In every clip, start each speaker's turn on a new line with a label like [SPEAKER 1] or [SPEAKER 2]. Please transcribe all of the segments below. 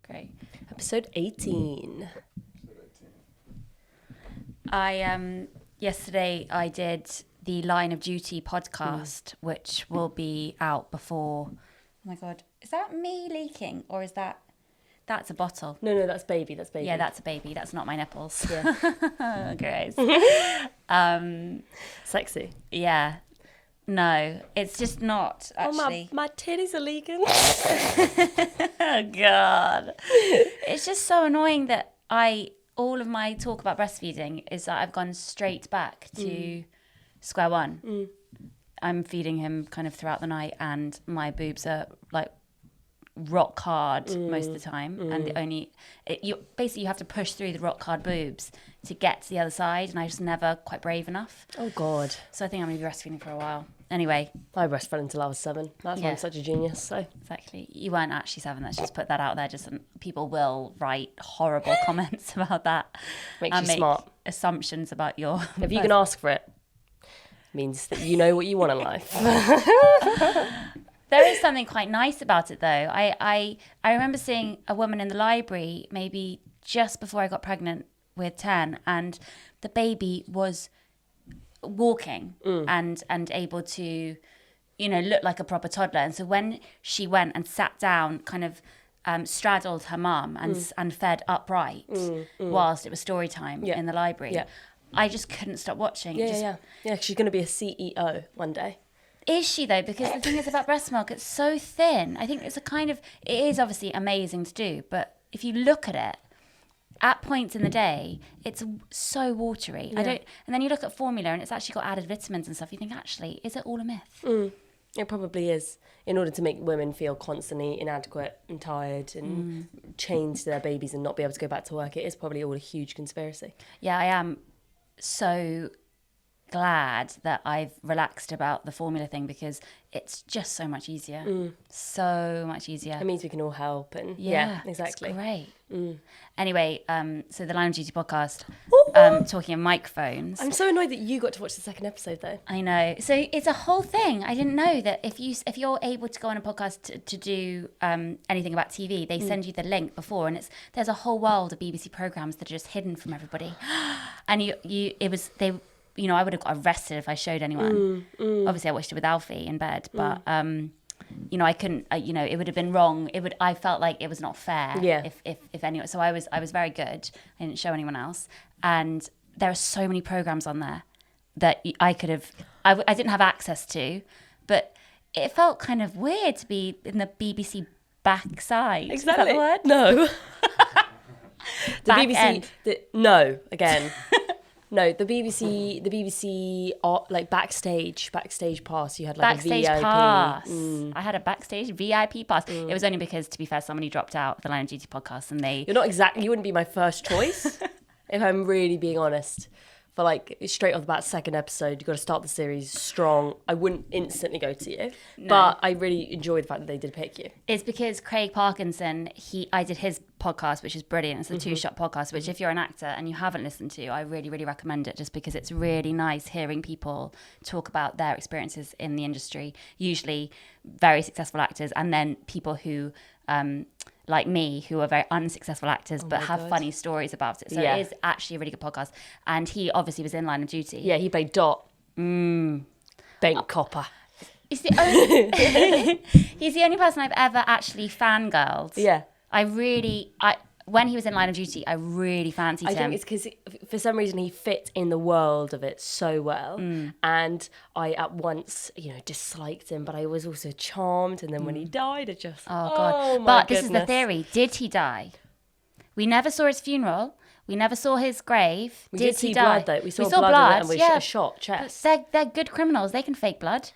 [SPEAKER 1] Great.
[SPEAKER 2] Episode 18.
[SPEAKER 1] Yesterday I did the Line of Duty podcast, which will be out before. Oh my God, is that me leaking or is that? That's a bottle.
[SPEAKER 2] No, that's baby. That's baby.
[SPEAKER 1] Yeah, that's a baby. That's not my nipples.
[SPEAKER 2] Yeah.
[SPEAKER 1] Gross.
[SPEAKER 2] Sexy.
[SPEAKER 1] Yeah. No, it's just not actually.
[SPEAKER 2] Oh, my titties are leaking.
[SPEAKER 1] Oh God. It's just so annoying that all of my talk about breastfeeding is that I've gone straight back to square one. I'm feeding him kind of throughout the night and my boobs are like rock hard most of the time, and you have to push through the rock hard boobs to get to the other side, and I just never quite brave enough.
[SPEAKER 2] Oh God.
[SPEAKER 1] So I think I'm gonna be breastfeeding for a while. Anyway,
[SPEAKER 2] I breastfed until I was 7. That's why I'm such a genius. So
[SPEAKER 1] exactly, you weren't actually 7. Let's just put that out there. Just people will write horrible comments about that.
[SPEAKER 2] Makes you
[SPEAKER 1] make
[SPEAKER 2] smart.
[SPEAKER 1] Assumptions about your.
[SPEAKER 2] If you can ask for it, means that you know what you want in life.
[SPEAKER 1] There is something quite nice about it, though. I remember seeing a woman in the library maybe just before I got pregnant with 10, and the baby was walking and able to, look like a proper toddler. And so when she went and sat down, kind of straddled her mum and fed upright whilst it was story time in the library, I just couldn't stop watching.
[SPEAKER 2] Yeah, she's going to be a CEO one day.
[SPEAKER 1] Is she though? Because the thing is about breast milk, it's so thin. I think it is obviously amazing to do, but if you look at it, at points in the day, it's so watery.
[SPEAKER 2] Yeah.
[SPEAKER 1] And then you look at formula and it's actually got added vitamins and stuff. You think, actually, is it all a myth?
[SPEAKER 2] It probably is. In order to make women feel constantly inadequate and tired and chained to their babies and not be able to go back to work, it is probably all a huge conspiracy.
[SPEAKER 1] Yeah, I am so glad that I've relaxed about the formula thing because it's just so much easier. So much easier.
[SPEAKER 2] It means we can all help and exactly.
[SPEAKER 1] It's great. Anyway, so the Line of Duty podcast, talking of microphones.
[SPEAKER 2] I'm so annoyed that you got to watch the second episode though.
[SPEAKER 1] I know. So it's a whole thing. I didn't know that if you're able to go on a podcast to do anything about TV, they send you the link before, and there's a whole world of BBC programmes that are just hidden from everybody. And I would have got arrested if I showed anyone. Obviously, I watched it with Alfie in bed, but I couldn't. It would have been wrong. I felt like it was not fair.
[SPEAKER 2] Yeah.
[SPEAKER 1] If anyone. So I was very good. I didn't show anyone else, and there are so many programs on there that I could have. I didn't have access to, but it felt kind of weird to be in the BBC backside.
[SPEAKER 2] Exactly.
[SPEAKER 1] Is that the word?
[SPEAKER 2] No. The
[SPEAKER 1] Back
[SPEAKER 2] BBC.
[SPEAKER 1] end.
[SPEAKER 2] No, again. No, the BBC like backstage pass. You had like
[SPEAKER 1] Backstage
[SPEAKER 2] a VIP
[SPEAKER 1] pass. I had a backstage VIP pass. It was only because, to be fair, somebody dropped out of the Line of Duty podcast, and
[SPEAKER 2] You wouldn't be my first choice, if I'm really being honest. For like straight off the bat, second episode, you've got to start the series strong. I wouldn't instantly go to you, but I really enjoyed the fact that they did pick you.
[SPEAKER 1] It's because Craig Parkinson, I did his podcast, which is brilliant. It's the Two Shot podcast, which if you're an actor and you haven't listened to, I really, really recommend it, just because it's really nice hearing people talk about their experiences in the industry, usually very successful actors, and then people who, like me, who are very unsuccessful actors but have funny stories about it. So it is actually a really good podcast. And he obviously was in Line of Duty.
[SPEAKER 2] Yeah, he played Dot. Bank copper.
[SPEAKER 1] He's the only person I've ever actually fangirled.
[SPEAKER 2] Yeah.
[SPEAKER 1] When he was in Line of Duty, I really fancied him.
[SPEAKER 2] I think it's because for some reason he fit in the world of it so well, and I at once disliked him, but I was also charmed. And then when he died, it just
[SPEAKER 1] This is the theory: did he die? We never saw his funeral. We never saw his grave.
[SPEAKER 2] We
[SPEAKER 1] did
[SPEAKER 2] did
[SPEAKER 1] he
[SPEAKER 2] see
[SPEAKER 1] die?
[SPEAKER 2] blood though. We saw blood and we shot chest.
[SPEAKER 1] But they're good criminals. They can fake blood.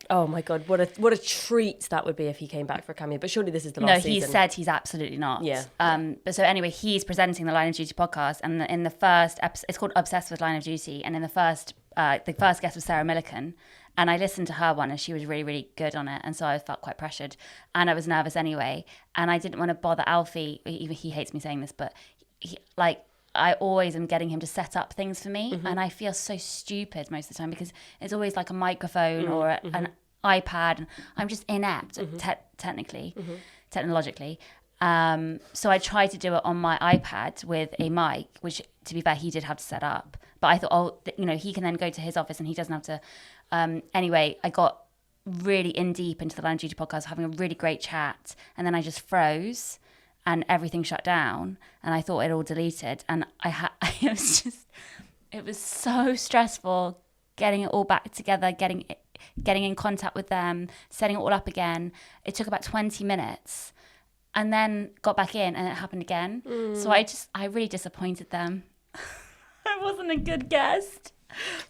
[SPEAKER 2] Oh my God, what a treat that would be if he came back for a cameo. But surely this is the last season.
[SPEAKER 1] No, he said he's absolutely not.
[SPEAKER 2] Yeah.
[SPEAKER 1] But so anyway, he's presenting the Line of Duty podcast, and in the first episode, it's called Obsessed with Line of Duty, and in the first guest was Sarah Millican, and I listened to her one, and she was really, really good on it, and so I felt quite pressured, and I was nervous anyway, and I didn't want to bother Alfie. Even he hates me saying this, but I always am getting him to set up things for me, and I feel so stupid most of the time because it's always like a microphone or an iPad, and I'm just inept technologically, So I tried to do it on my iPad with a mic, which, to be fair, he did have to set up. But I thought, he can then go to his office and he doesn't have to. Anyway, I got really in deep into the Line of Duty podcast, having a really great chat. And then I just froze and everything shut down. And I thought it all deleted. And it was so stressful getting it all back together, getting in contact with them, setting it all up again. It took about 20 minutes. And then got back in and it happened again. So I really disappointed them. I wasn't a good guest.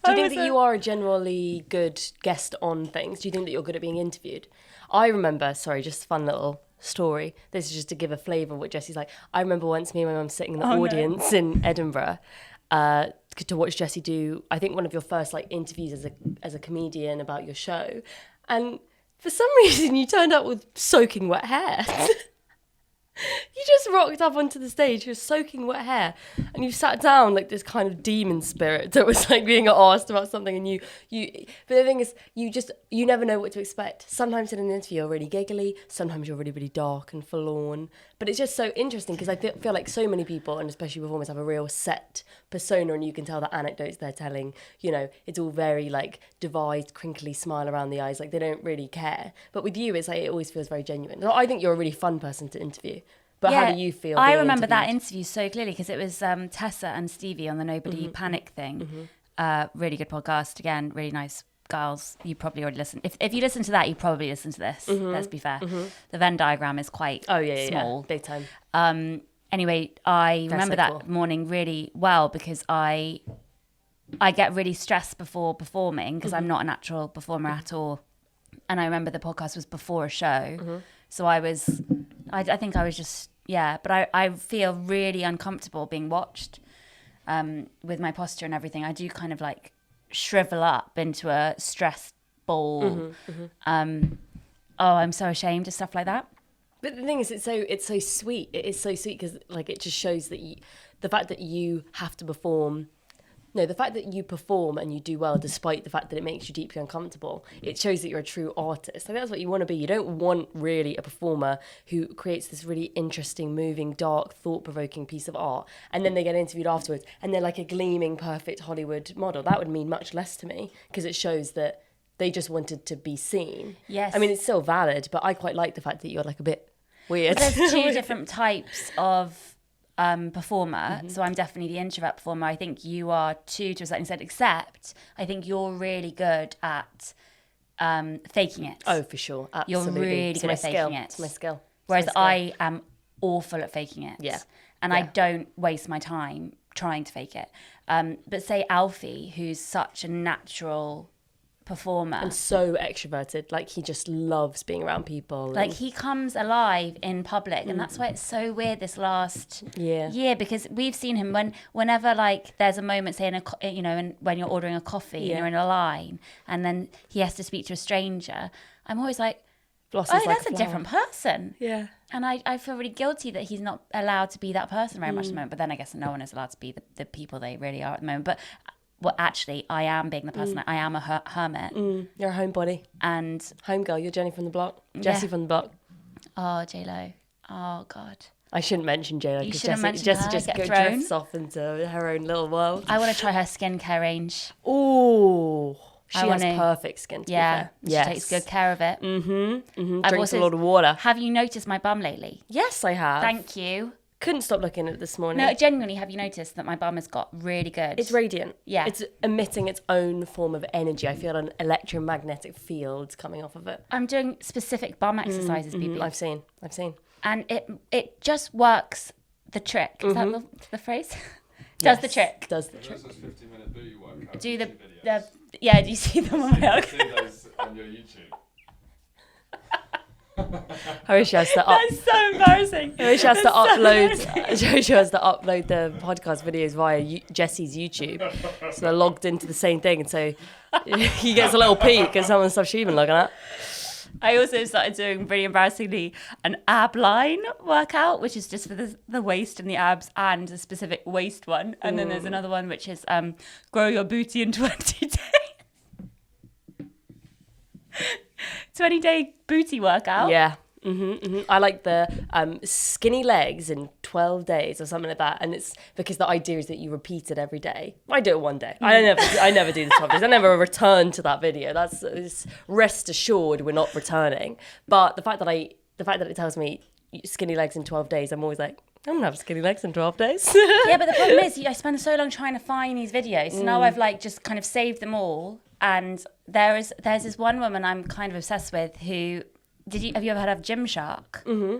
[SPEAKER 2] Do you think that you are a generally good guest on things? Do you think that you're good at being interviewed? I remember, sorry, just a fun little story. This is just to give a flavour of what Jessie's like. I remember once me and my mum sitting in the audience in Edinburgh to watch Jessie do, I think, one of your first interviews as a comedian about your show. And for some reason you turned up with soaking wet hair. You just rocked up onto the stage with soaking wet hair and you sat down like this kind of demon spirit that was being asked about something, and you but the thing is, you never know what to expect. Sometimes in an interview you're really giggly, sometimes you're really, really dark and forlorn, but it's just so interesting because I feel like so many people, and especially performers, have a real set persona, and you can tell the anecdotes they're telling, it's all very devised, crinkly smile around the eyes, they don't really care. But with you, it's it always feels very genuine. I think you're a really fun person to interview. But how do you feel?
[SPEAKER 1] I remember that interview so clearly because it was Tessa and Stevie on the Nobody Panic thing. Really good podcast. Again, really nice girls. You probably already listened. If you listen to that, you probably listen to this. Let's be fair. The Venn diagram is quite small.
[SPEAKER 2] Yeah. Big time.
[SPEAKER 1] Anyway, I remember that morning really well because I get really stressed before performing because I'm not a natural performer at all. And I remember the podcast was before a show. So I think I was just, but I feel really uncomfortable being watched with my posture and everything. I do kind of shrivel up into a stressed ball. I'm so ashamed of stuff like that.
[SPEAKER 2] But the thing is, it's so sweet. It is so sweet because it just shows that the fact that you have to perform. No, the fact that you perform and you do well despite the fact that it makes you deeply uncomfortable, it shows that you're a true artist. That's what you want to be. You don't want really a performer who creates this really interesting, moving, dark, thought-provoking piece of art, and then they get interviewed afterwards and they're like a gleaming, perfect Hollywood model. That would mean much less to me because it shows that they just wanted to be seen.
[SPEAKER 1] Yes.
[SPEAKER 2] I mean, it's still valid, but I quite like the fact that you're a bit weird.
[SPEAKER 1] There's two different types of performer. So I'm definitely the introvert performer. I think you are too, to a certain extent, except I think you're really good at faking it.
[SPEAKER 2] Oh, for sure. Absolutely.
[SPEAKER 1] You're really good at faking it.
[SPEAKER 2] It's my skill.
[SPEAKER 1] Whereas I am awful at faking it.
[SPEAKER 2] Yeah.
[SPEAKER 1] And I don't waste my time trying to fake it. But say Alfie, who's such a natural performer.
[SPEAKER 2] And so extroverted. He just loves being around people.
[SPEAKER 1] He comes alive in public. And that's why it's so weird this last year, because we've seen him whenever there's a moment, say, when you're ordering a coffee and you're in a line and then he has to speak to a stranger, I'm always like,
[SPEAKER 2] Blossoms
[SPEAKER 1] that's a different person.
[SPEAKER 2] Yeah.
[SPEAKER 1] And I feel really guilty that he's not allowed to be that person very much at the moment. But then I guess no one is allowed to be the people they really are at the moment. But actually, I am being the person. I am a hermit.
[SPEAKER 2] You're a homebody.
[SPEAKER 1] And
[SPEAKER 2] home girl. You're Jenny from the block. Jessie from the block.
[SPEAKER 1] Oh, J-Lo. Oh, God.
[SPEAKER 2] I shouldn't mention J-Lo because Jessie just drifts off into her own little world.
[SPEAKER 1] I want to try her skincare range.
[SPEAKER 2] Oh, she has perfect skin.
[SPEAKER 1] She takes good care of it.
[SPEAKER 2] Drinks a lot of water.
[SPEAKER 1] Have you noticed my bum lately?
[SPEAKER 2] Yes, I have.
[SPEAKER 1] Thank you.
[SPEAKER 2] Couldn't stop looking at it this morning.
[SPEAKER 1] No, genuinely, have you noticed that my bum has got really good?
[SPEAKER 2] It's radiant.
[SPEAKER 1] Yeah.
[SPEAKER 2] It's emitting its own form of energy. I feel an electromagnetic field coming off of it.
[SPEAKER 1] I'm doing specific bum exercises, Bebe.
[SPEAKER 2] I've seen.
[SPEAKER 1] And it just works the trick. Is that the phrase? Does the trick.
[SPEAKER 2] Does the trick.
[SPEAKER 3] Those 15-minute booty workout.
[SPEAKER 1] Do the
[SPEAKER 3] videos.
[SPEAKER 1] do you see them on my
[SPEAKER 3] I've seen those on your YouTube.
[SPEAKER 2] I wish she has to
[SPEAKER 1] That's so embarrassing.
[SPEAKER 2] I wish she has to upload. She has to upload the podcast videos via Jessie's YouTube, so they're logged into the same thing, and so he gets a little peek at some of the stuff she's been looking at.
[SPEAKER 1] I also started doing, really embarrassingly, an ab line workout, which is just for the waist and the abs, and a specific waist one. And then there's another one which is grow your booty in 20 days. 20-day booty workout.
[SPEAKER 2] Yeah, I like the skinny legs in 12 days or something like that. And it's because the idea is that you repeat it every day. I do it one day. I never do the 12 days. I never return to that video. It's rest assured we're not returning. But the fact that it tells me skinny legs in 12 days, I'm always like, I'm gonna have skinny legs in 12 days.
[SPEAKER 1] Yeah, but the problem is I spend so long trying to find these videos. So now I've like just kind of saved them all. And there's this one woman I'm kind of obsessed with who, have you ever heard of Gymshark? Mm-hmm.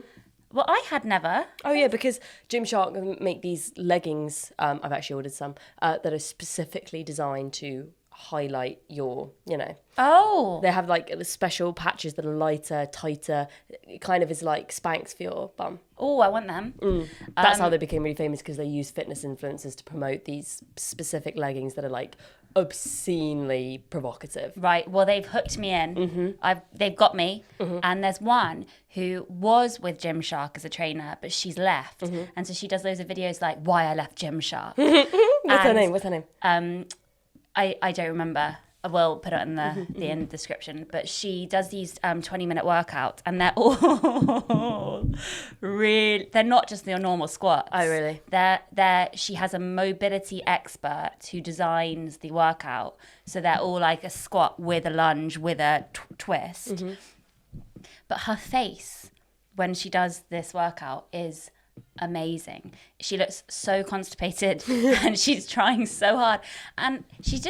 [SPEAKER 1] Well, I had never.
[SPEAKER 2] Oh yeah, because Gymshark make these leggings, I've actually ordered some, that are specifically designed to highlight your,
[SPEAKER 1] Oh.
[SPEAKER 2] They have like the special patches that are lighter, tighter. It kind of is like Spanx for your bum.
[SPEAKER 1] Oh, I want them.
[SPEAKER 2] That's how they became really famous, because they use fitness influencers to promote these specific leggings that are like obscenely provocative.
[SPEAKER 1] Right. Well, they've hooked me in. They've got me. And there's one who was with Gymshark as a trainer, but she's left. And so she does loads of videos like why I left Gymshark.
[SPEAKER 2] What's her name?
[SPEAKER 1] I don't remember. I will put it in the end description. But she does these 20-minute workouts, and they're all really. They're not just your normal squats.
[SPEAKER 2] Oh, really?
[SPEAKER 1] She has a mobility expert who designs the workout, so they're all like a squat with a lunge with a twist. But her face when she does this workout is amazing. She looks so constipated and she's trying so hard, and she's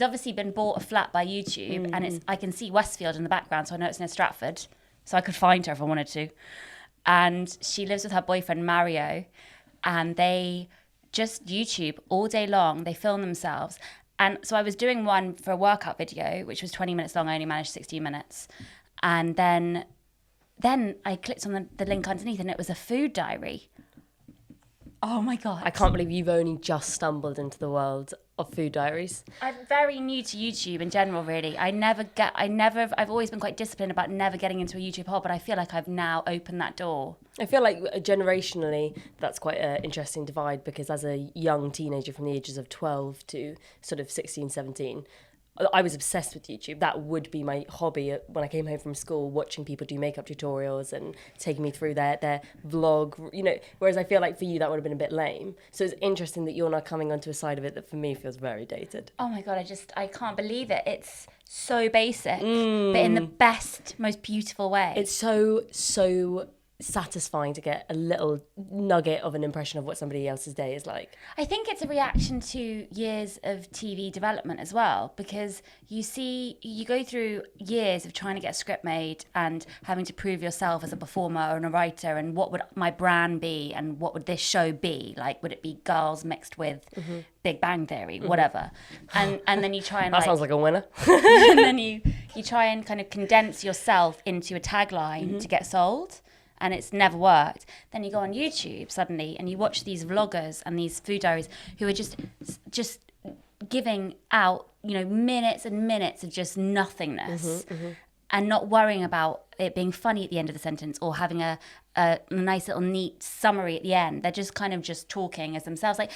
[SPEAKER 1] obviously been bought a flat by YouTube, and I can see Westfield in the background, so I know it's near Stratford, so I could find her if I wanted to. And she lives with her boyfriend Mario, and they just YouTube all day long. They film themselves. And so I was doing one for a workout video which was 20 minutes long. I only managed 16 minutes, and then I clicked on the link underneath, and it was a food diary. Oh my God.
[SPEAKER 2] I can't believe you've only just stumbled into the world of food diaries.
[SPEAKER 1] I'm very new to YouTube in general, really. I've always been quite disciplined about never getting into a YouTube hole, but I feel like I've now opened that door.
[SPEAKER 2] I feel like generationally that's quite an interesting divide, because as a young teenager from the ages of 12 to sort of 16, 17, I was obsessed with YouTube. That would be my hobby when I came home from school, watching people do makeup tutorials and taking me through their vlog, whereas I feel like for you that would have been a bit lame. So it's interesting that you're now coming onto a side of it that for me feels very dated.
[SPEAKER 1] Oh my God, I can't believe it. It's so basic, but in the best, most beautiful way.
[SPEAKER 2] It's so satisfying to get a little nugget of an impression of what somebody else's day is like.
[SPEAKER 1] I think it's a reaction to years of TV development as well, because you go through years of trying to get a script made and having to prove yourself as a performer and a writer, and what would my brand be, and what would this show be like? Would it be girls mixed with Big Bang Theory, whatever? And then you try and
[SPEAKER 2] that sounds like a winner.
[SPEAKER 1] and then you try and kind of condense yourself into a tagline to get sold. And it's never worked. Then you go on YouTube suddenly and you watch these vloggers and these food diaries who are just giving out, minutes and minutes of just nothingness, and not worrying about it being funny at the end of the sentence or having a nice little neat summary at the end. They're just kind of just talking as themselves, like,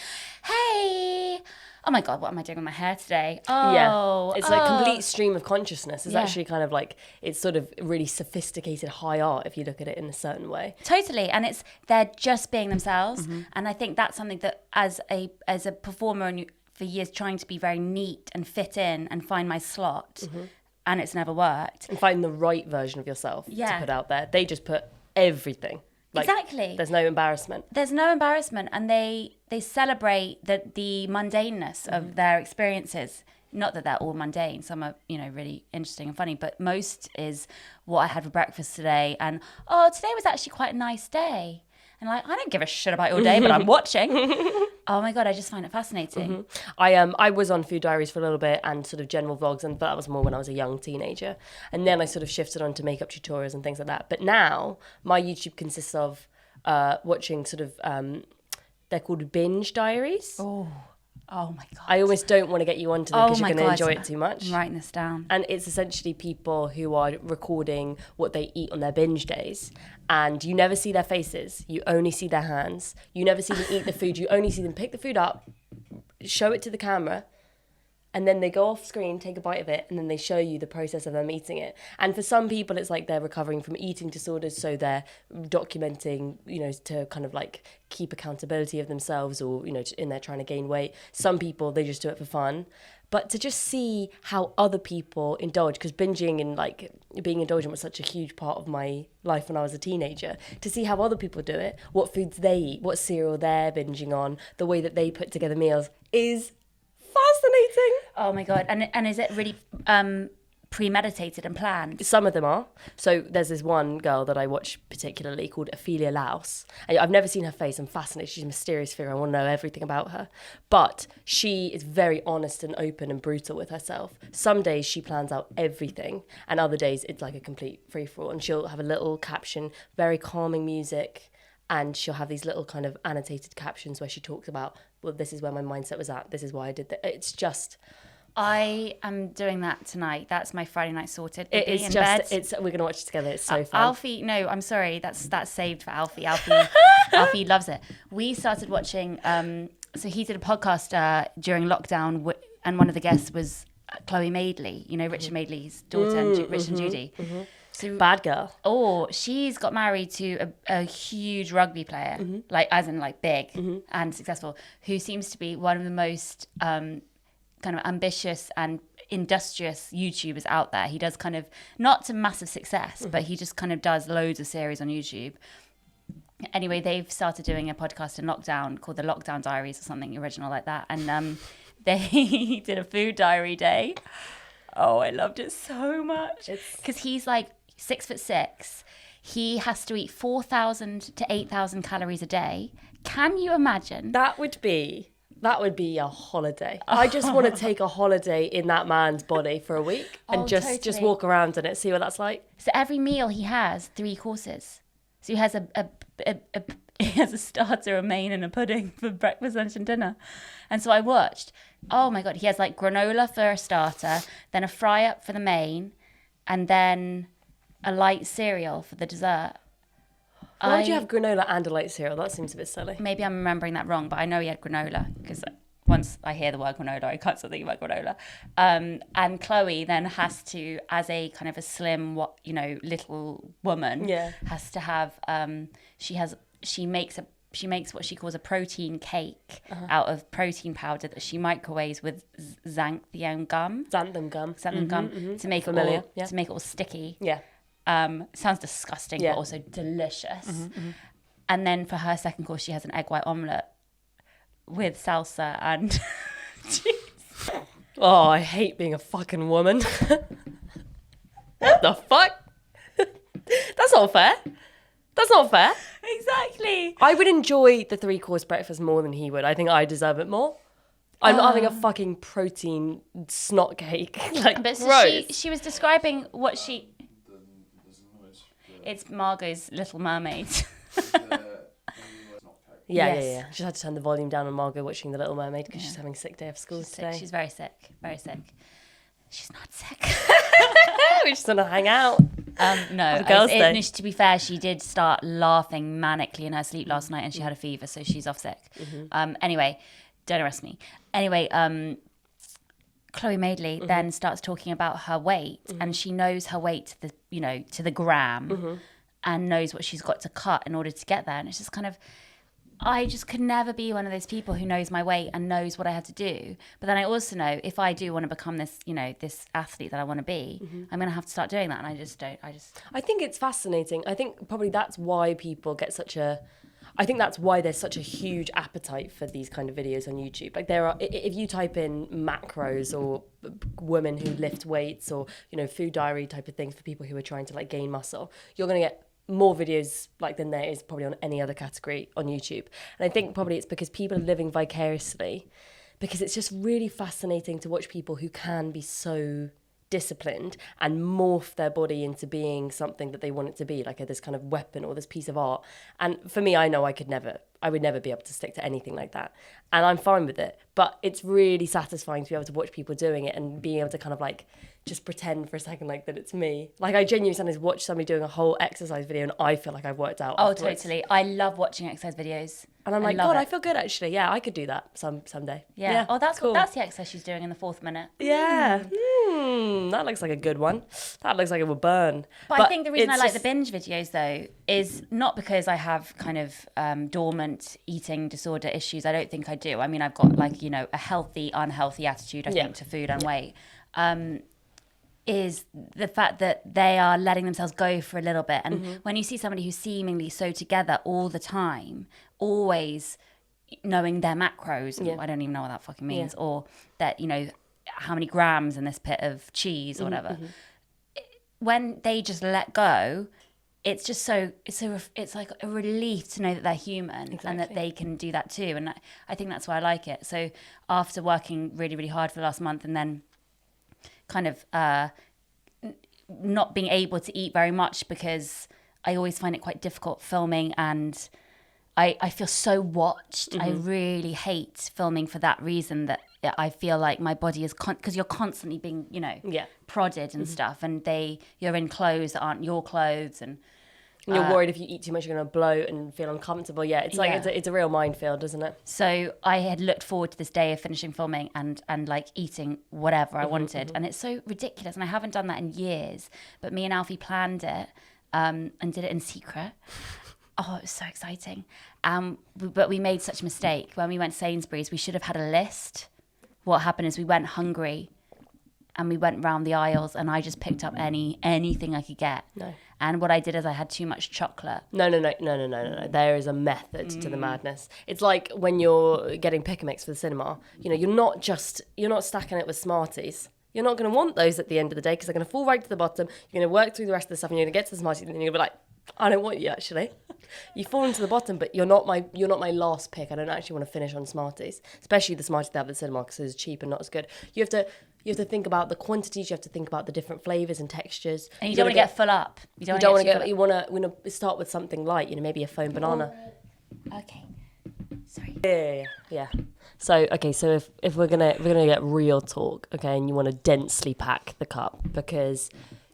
[SPEAKER 1] hey, oh my God, what am I doing with my hair today? Oh,
[SPEAKER 2] yeah. It's a complete stream of consciousness. It's actually kind of like, it's sort of really sophisticated high art if you look at it in a certain way.
[SPEAKER 1] Totally. And they're just being themselves. And I think that's something that as a performer and for years trying to be very neat and fit in and find my slot, and it's never worked.
[SPEAKER 2] And find the right version of yourself to put out there. They just put everything.
[SPEAKER 1] Exactly.
[SPEAKER 2] There's no embarrassment.
[SPEAKER 1] And they celebrate the mundaneness of their experiences. Not that they're all mundane. Some are, really interesting and funny, but most is what I had for breakfast today. And, today was actually quite a nice day. And I don't give a shit about your day, but I'm watching. Oh my God, I just find it fascinating.
[SPEAKER 2] I was on food diaries for a little bit and sort of general vlogs, but that was more when I was a young teenager. And then I sort of shifted on to makeup tutorials and things like that. But now my YouTube consists of watching sort of, they're called binge diaries.
[SPEAKER 1] Oh my God.
[SPEAKER 2] I almost don't want to get you onto them because you're going to enjoy it too much.
[SPEAKER 1] I'm writing this down.
[SPEAKER 2] And it's essentially people who are recording what they eat on their binge days. And you never see their faces. You only see their hands. You never see them eat the food. You only see them pick the food up, show it to the camera, and then they go off screen, take a bite of it, and then they show you the process of them eating it. And for some people, it's like they're recovering from eating disorders, so they're documenting, to kind of like keep accountability of themselves, or, in there trying to gain weight. Some people, they just do it for fun. But to just see how other people indulge, because binging and like being indulgent was such a huge part of my life when I was a teenager, to see how other people do it, what foods they eat, what cereal they're binging on, the way that they put together meals is fascinating.
[SPEAKER 1] Oh my God. And is it really premeditated and planned?
[SPEAKER 2] Some of them are. So there's this one girl that I watch particularly called Ophelia Laus. I've never seen her face. I'm fascinated. She's a mysterious figure. I want to know everything about her. But she is very honest and open and brutal with herself. Some days she plans out everything, and other days it's like a complete free-for-all. And she'll have a little caption, very calming music, and she'll have these little kind of annotated captions where she talks about, well, this is where my mindset was at. This is why I did that. It's just...
[SPEAKER 1] I am doing that tonight. That's my Friday night sorted.
[SPEAKER 2] It's
[SPEAKER 1] in
[SPEAKER 2] just,
[SPEAKER 1] bed.
[SPEAKER 2] we're going to watch it together. It's so fun.
[SPEAKER 1] Alfie, no, I'm sorry. That's saved for Alfie. Alfie loves it. We started watching, so he did a podcast during lockdown, and one of the guests was Chloe Madeley, Richard Madeley's daughter, Rich and Judy.
[SPEAKER 2] Mm-hmm.
[SPEAKER 1] So,
[SPEAKER 2] bad girl.
[SPEAKER 1] Oh, she's got married to a huge rugby player, like as in like big and successful, who seems to be one of the most kind of ambitious and industrious YouTubers out there. He does kind of, not to massive success, but he just kind of does loads of series on YouTube. Anyway, they've started doing a podcast in lockdown called the Lockdown Diaries or something original like that. And they did a food diary day. Oh, I loved it so much. Because he's like 6'6". He has to eat 4,000 to 8,000 calories a day. Can you imagine?
[SPEAKER 2] That would be a holiday. I just want to take a holiday in that man's body for a week and just walk around in it, see what that's like.
[SPEAKER 1] So every meal he has 3 courses. So he has he has a starter, a main, and a pudding for breakfast, lunch, and dinner. And so I watched. Oh my God, he has like granola for a starter, then a fry up for the main, and then a light cereal for the dessert.
[SPEAKER 2] Why do you have granola and a light cereal? That seems a bit silly.
[SPEAKER 1] Maybe I'm remembering that wrong, but I know he had granola because once I hear the word granola, I can't stop thinking about granola. And Chloe then has to, as a kind of a slim, little woman, has to have. She makes what she calls a protein cake out of protein powder that she microwaves with xanthan gum. To make it all sticky.
[SPEAKER 2] Yeah.
[SPEAKER 1] Sounds disgusting, but also delicious. And then for her second course, she has an egg white omelette with salsa and cheese.
[SPEAKER 2] Oh, I hate being a fucking woman. What the fuck? That's not fair. That's not fair.
[SPEAKER 1] Exactly.
[SPEAKER 2] I would enjoy the 3-course breakfast more than he would. I think I deserve it more. I'm not having a fucking protein snot cake. Like,
[SPEAKER 1] but so
[SPEAKER 2] gross.
[SPEAKER 1] she was describing what she... It's Margot's Little Mermaid.
[SPEAKER 2] Yeah. She had to turn the volume down on Margot watching The Little Mermaid because she's having a sick day of school today.
[SPEAKER 1] She's very sick. She's not sick.
[SPEAKER 2] We just want to hang out.
[SPEAKER 1] No, to be fair, she did start laughing manically in her sleep last night and she had a fever, so she's off sick. Anyway, don't arrest me. Anyway, Chloe Madeley then starts talking about her weight and she knows her weight to the gram and knows what she's got to cut in order to get there. And it's just kind of, I just could never be one of those people who knows my weight and knows what I have to do. But then I also know if I do want to become this, this athlete that I want to be, I'm going to have to start doing that. And I just don't.
[SPEAKER 2] I think it's fascinating. I think probably that's why people get I think that's why there's such a huge appetite for these kind of videos on YouTube. Like if you type in macros or women who lift weights or, food diary type of things for people who are trying to like gain muscle, you're going to get more videos like than there is probably on any other category on YouTube. And I think probably it's because people are living vicariously, because it's just really fascinating to watch people who can be so disciplined and morph their body into being something that they want it to be, like this kind of weapon or this piece of art. And for me, I know I would never be able to stick to anything like that. And I'm fine with it. But it's really satisfying to be able to watch people doing it and being able to kind of like just pretend for a second like that it's me. Like I genuinely sometimes watch somebody doing a whole exercise video and I feel like I've worked out.
[SPEAKER 1] Oh,
[SPEAKER 2] afterwards.
[SPEAKER 1] totally. I love watching exercise videos.
[SPEAKER 2] And I'm like, God, I feel good actually. Yeah, I could do that someday.
[SPEAKER 1] Yeah. Oh, that's
[SPEAKER 2] cool.
[SPEAKER 1] that's the exercise she's doing in the 4th minute.
[SPEAKER 2] Yeah. That looks like a good one. That looks like it will burn.
[SPEAKER 1] But I think the reason I like the binge videos though is not because I have kind of dormant eating disorder issues. I don't think I do. I mean, I've got like, you know, a healthy, unhealthy attitude, I think, to food and weight. Is the fact that they are letting themselves go for a little bit. And when you see somebody who's seemingly so together all the time, always knowing their macros, I don't even know what that fucking means, or that, you know, how many grams in this pit of cheese or whatever. When they just let go, it's just so, it's like a relief to know that they're human and that they can do that too. And I think that's why I like it. So after working really, really hard for the last month and then kind of not being able to eat very much because I always find it quite difficult filming and I feel so watched. I really hate filming for that reason, that I feel like my body is because you're constantly being, you know, prodded and stuff, and you're in clothes that aren't your clothes, and
[SPEAKER 2] you're worried if you eat too much, you're going to bloat and feel uncomfortable. Yeah, it's like it's a real minefield, isn't it?
[SPEAKER 1] So I had looked forward to this day of finishing filming and like eating whatever I wanted, and it's so ridiculous, and I haven't done that in years. But me and Alfie planned it and did it in secret. Oh, it was so exciting. But we made such a mistake. When we went to Sainsbury's, we should have had a list. What happened is we went hungry and we went round the aisles and I just picked up anything I could get.
[SPEAKER 2] No.
[SPEAKER 1] And what I did is I had too much chocolate.
[SPEAKER 2] No. There is a method to the madness. It's like when you're getting pick a mix for the cinema, you know, you're not stacking it with Smarties. You're not going to want those at the end of the day because they're going to fall right to the bottom. You're going to work through the rest of the stuff and you're going to get to the Smarties and then you're going to be like, I don't want you actually. You fall into the bottom, but you're not my last pick. I don't actually want to finish on Smarties, especially the Smarties they have at the cinema because it's cheap and not as good. You have to think about the quantities. You have to think about the different flavors and textures.
[SPEAKER 1] And you don't want to get full up. You
[SPEAKER 2] want to start with something light. You know, maybe a foam banana.
[SPEAKER 1] Okay. Sorry.
[SPEAKER 2] Yeah. So if we're gonna get real talk, okay, and you want to densely pack the cup because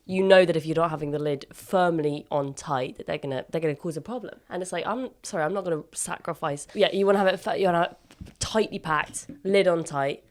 [SPEAKER 2] you know that if you're not having the lid firmly on tight, that they're gonna cause a problem. And it's like, I'm sorry, I'm not gonna sacrifice. Yeah, you want to have it tightly packed, lid on tight.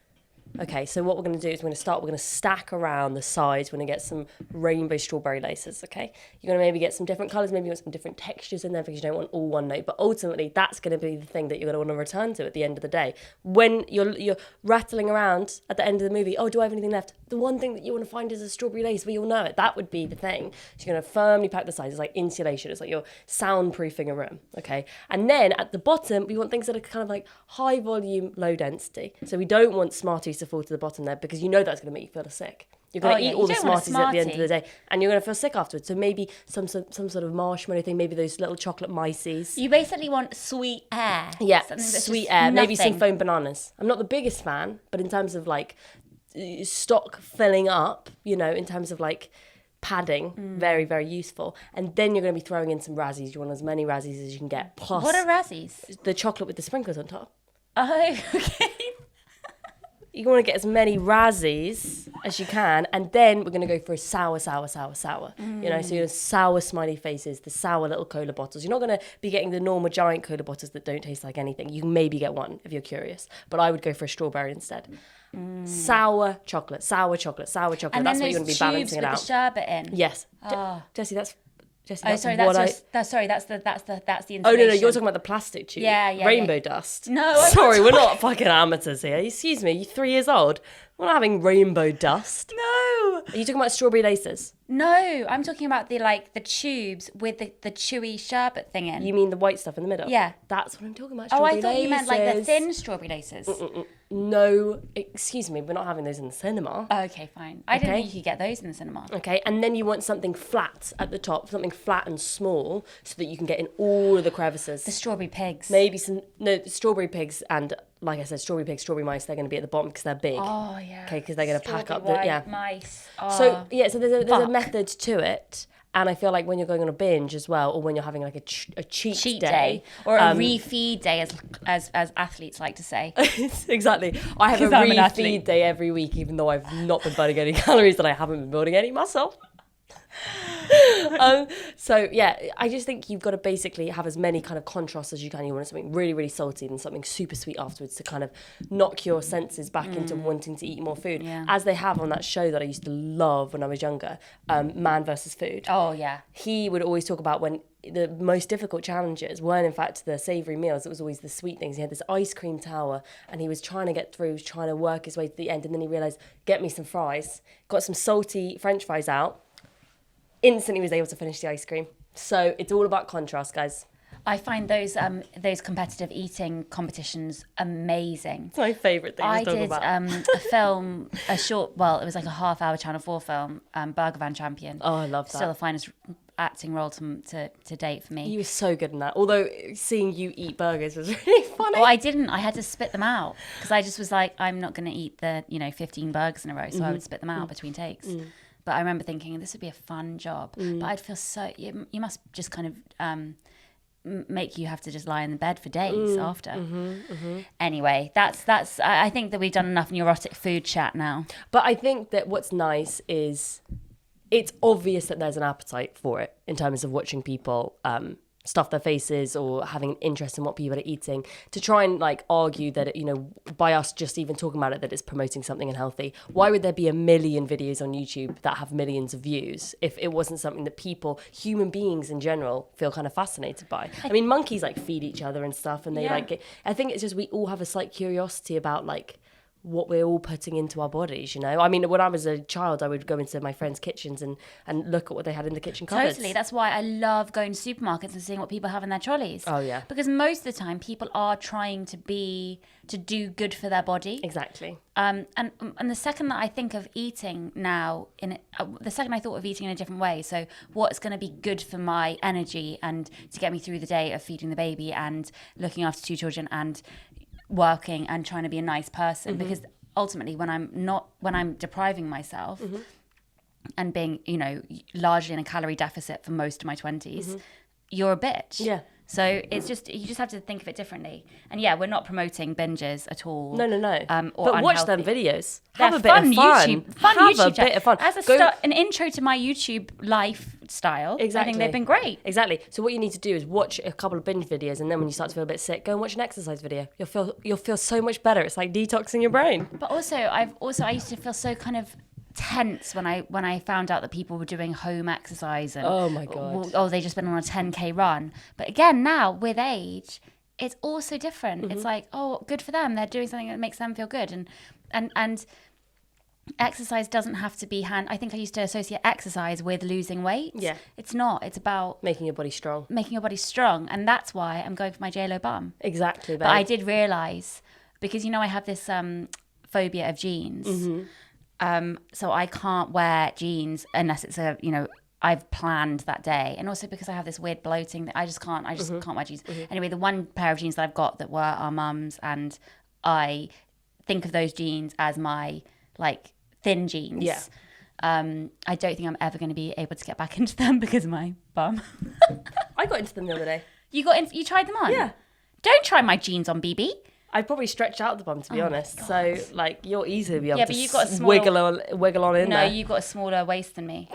[SPEAKER 2] Okay, so what we're going to do is we're going to stack around the sides. We're going to get some rainbow strawberry laces, okay? You're going to maybe get some different colours, maybe you want some different textures in there because you don't want all one note. But ultimately, that's going to be the thing that you're going to want to return to at the end of the day. When you're rattling around at the end of the movie, oh, do I have anything left? The one thing that you want to find is a strawberry lace. We all know it. That would be the thing. So you're going to firmly pack the sides. It's like insulation. It's like you're soundproofing a room, okay? And then at the bottom, we want things that are kind of like high volume, low density. So we don't want Smarties to fall to the bottom there because you know that's going to make you feel sick. You're going to eat all the Smarties at the end of the day and you're going to feel sick afterwards. So maybe some sort of marshmallow thing, maybe those little chocolate mices.
[SPEAKER 1] You basically want sweet air.
[SPEAKER 2] Yeah, sweet air. Maybe some foam bananas. I'm not the biggest fan, but in terms of like stock filling up, you know, in terms of like padding, very, very useful. And then you're going to be throwing in some Razzies. You want as many Razzies as you can get. Plus,
[SPEAKER 1] what are Razzies?
[SPEAKER 2] The chocolate with the sprinkles on top.
[SPEAKER 1] Oh, okay.
[SPEAKER 2] You want to get as many Razzies as you can, and then we're going to go for a sour. You know, so your sour smiley faces, the sour little cola bottles. You're not going to be getting the normal giant cola bottles that don't taste like anything. You can maybe get one if you're curious, but I would go for a strawberry instead. Sour chocolate.
[SPEAKER 1] And
[SPEAKER 2] that's what you're going to be balancing it out.
[SPEAKER 1] The sherbet in.
[SPEAKER 2] Yes, Jessie, that's
[SPEAKER 1] the insulation.
[SPEAKER 2] Oh no, you're talking about the plastic tube.
[SPEAKER 1] Yeah.
[SPEAKER 2] Rainbow dust.
[SPEAKER 1] No,
[SPEAKER 2] sorry, we're not fucking amateurs here. Excuse me, you're 3 years old. We're not having rainbow dust.
[SPEAKER 1] No.
[SPEAKER 2] Are you talking about strawberry laces?
[SPEAKER 1] No, I'm talking about the tubes with the chewy sherbet thing in.
[SPEAKER 2] You mean the white stuff in the middle?
[SPEAKER 1] Yeah.
[SPEAKER 2] That's what I'm talking about.
[SPEAKER 1] Oh, I thought you meant like the thin strawberry laces.
[SPEAKER 2] No, excuse me, we're not having those in the cinema.
[SPEAKER 1] Oh, okay, fine. I didn't think you could get those in the cinema.
[SPEAKER 2] Okay, and then you want something flat at the top, something flat and small, so that you can get in all of the crevices.
[SPEAKER 1] The strawberry pigs.
[SPEAKER 2] Maybe strawberry pigs and like I said, strawberry pigs, strawberry mice, they're going to be at the bottom because they're big.
[SPEAKER 1] Oh yeah.
[SPEAKER 2] Okay, because they're going to pack up
[SPEAKER 1] Strawberry
[SPEAKER 2] the
[SPEAKER 1] white mice.
[SPEAKER 2] So yeah, so there's a
[SPEAKER 1] fuck.
[SPEAKER 2] method to it, and I feel like when you're going on a binge as well, or when you're having like a cheat
[SPEAKER 1] day or a refeed day, as athletes like to say.
[SPEAKER 2] Exactly. I have a
[SPEAKER 1] 'Cause I'm an
[SPEAKER 2] refeed
[SPEAKER 1] athlete.
[SPEAKER 2] day every week, even though I've not been burning any calories and I haven't been building any muscle. So yeah, I just think you've got to basically have as many kind of contrasts as you can. You want something really, really salty and something super sweet afterwards to kind of knock your senses back into wanting to eat more food, as they have on that show that I used to love when I was younger, Man vs. Food.
[SPEAKER 1] Oh yeah.
[SPEAKER 2] He would always talk about when the most difficult challenges weren't in fact the savoury meals, it was always the sweet things. He had this ice cream tower and he was trying to get through, trying to work his way to the end, and then he realised, get me some fries, got some salty French fries out, instantly was able to finish the ice cream. So it's all about contrast, guys.
[SPEAKER 1] I find those competitive eating competitions amazing.
[SPEAKER 2] It's my favourite thing to talk
[SPEAKER 1] did
[SPEAKER 2] about.
[SPEAKER 1] a film, it was like a half-hour Channel 4 film, Burger Van Champion.
[SPEAKER 2] Oh, I love that.
[SPEAKER 1] Still the finest acting role to date for me.
[SPEAKER 2] You were so good in that. Although seeing you eat burgers was really funny.
[SPEAKER 1] Well, I didn't. I had to spit them out because I just was like, I'm not going to eat the 15 burgers in a row, so I would spit them out between takes. But I remember thinking this would be a fun job. But I'd feel so. You must just kind of make you have to just lie in the bed for days after. Anyway, that's. I think that we've done enough neurotic food chat now.
[SPEAKER 2] But I think that what's nice is it's obvious that there's an appetite for it in terms of watching people stuff their faces or having an interest in what people are eating, to try and like argue that by us just even talking about it, that it's promoting something unhealthy. Why would there be a million videos on YouTube that have millions of views if it wasn't something that people, human beings in general, feel kind of fascinated by? I mean, monkeys like feed each other and stuff, and they I think it's just we all have a slight curiosity about like what we're all putting into our bodies, I mean, when I was a child, I would go into my friends' kitchens and look at what they had in the kitchen cupboards.
[SPEAKER 1] Totally. That's why I love going to supermarkets and seeing what people have in their trolleys.
[SPEAKER 2] Oh, yeah.
[SPEAKER 1] Because most of the time, people are trying to do good for their body.
[SPEAKER 2] Exactly.
[SPEAKER 1] And the second that I think of eating now, the second I thought of eating in a different way, so what's going to be good for my energy and to get me through the day of feeding the baby and looking after 2 children and working and trying to be a nice person, because ultimately when I'm depriving myself and being largely in a calorie deficit for most of my 20s, you're a bitch.
[SPEAKER 2] Yeah.
[SPEAKER 1] So it's just, you just have to think of it differently. And yeah, we're not promoting binges at all.
[SPEAKER 2] No.
[SPEAKER 1] Or
[SPEAKER 2] but watch them
[SPEAKER 1] unhealthy.
[SPEAKER 2] videos.
[SPEAKER 1] They're
[SPEAKER 2] Have a bit of fun.
[SPEAKER 1] Fun
[SPEAKER 2] Have
[SPEAKER 1] YouTube
[SPEAKER 2] a bit of fun.
[SPEAKER 1] As an intro to my YouTube lifestyle,
[SPEAKER 2] Exactly.
[SPEAKER 1] I think they've been great.
[SPEAKER 2] Exactly. So what you need to do is watch a couple of binge videos, and then when you start to feel a bit sick, go and watch an exercise video. You'll feel so much better. It's like detoxing your brain.
[SPEAKER 1] But also, I used to feel so kind of tense when I found out that people were doing home exercise and
[SPEAKER 2] Oh my God.
[SPEAKER 1] they just been on a 10k run. But again, now with age, it's also different. It's like, oh, good for them, they're doing something that makes them feel good, and exercise doesn't have to be I think I used to associate exercise with losing weight.
[SPEAKER 2] Yeah.
[SPEAKER 1] It's not. It's about
[SPEAKER 2] Making your body strong.
[SPEAKER 1] and that's why I'm going for my JLo bum.
[SPEAKER 2] Exactly.
[SPEAKER 1] But I did realise, because I have this phobia of jeans. So I can't wear jeans unless it's I've planned that day, and also because I have this weird bloating that I just can't wear jeans. Anyway, the one pair of jeans that I've got that were our mum's, and I think of those jeans as my like thin jeans.
[SPEAKER 2] Yeah.
[SPEAKER 1] I don't think I'm ever going to be able to get back into them because of my bum.
[SPEAKER 2] I got into them the other day.
[SPEAKER 1] You tried them on?
[SPEAKER 2] Yeah.
[SPEAKER 1] Don't try my jeans on, BB.
[SPEAKER 2] I'd probably stretch out the bum, to be honest. So, like, you're easily be able
[SPEAKER 1] Yeah,
[SPEAKER 2] to
[SPEAKER 1] but you've got a smaller-
[SPEAKER 2] wiggle on in
[SPEAKER 1] No,
[SPEAKER 2] there.
[SPEAKER 1] you've got a smaller waist than me.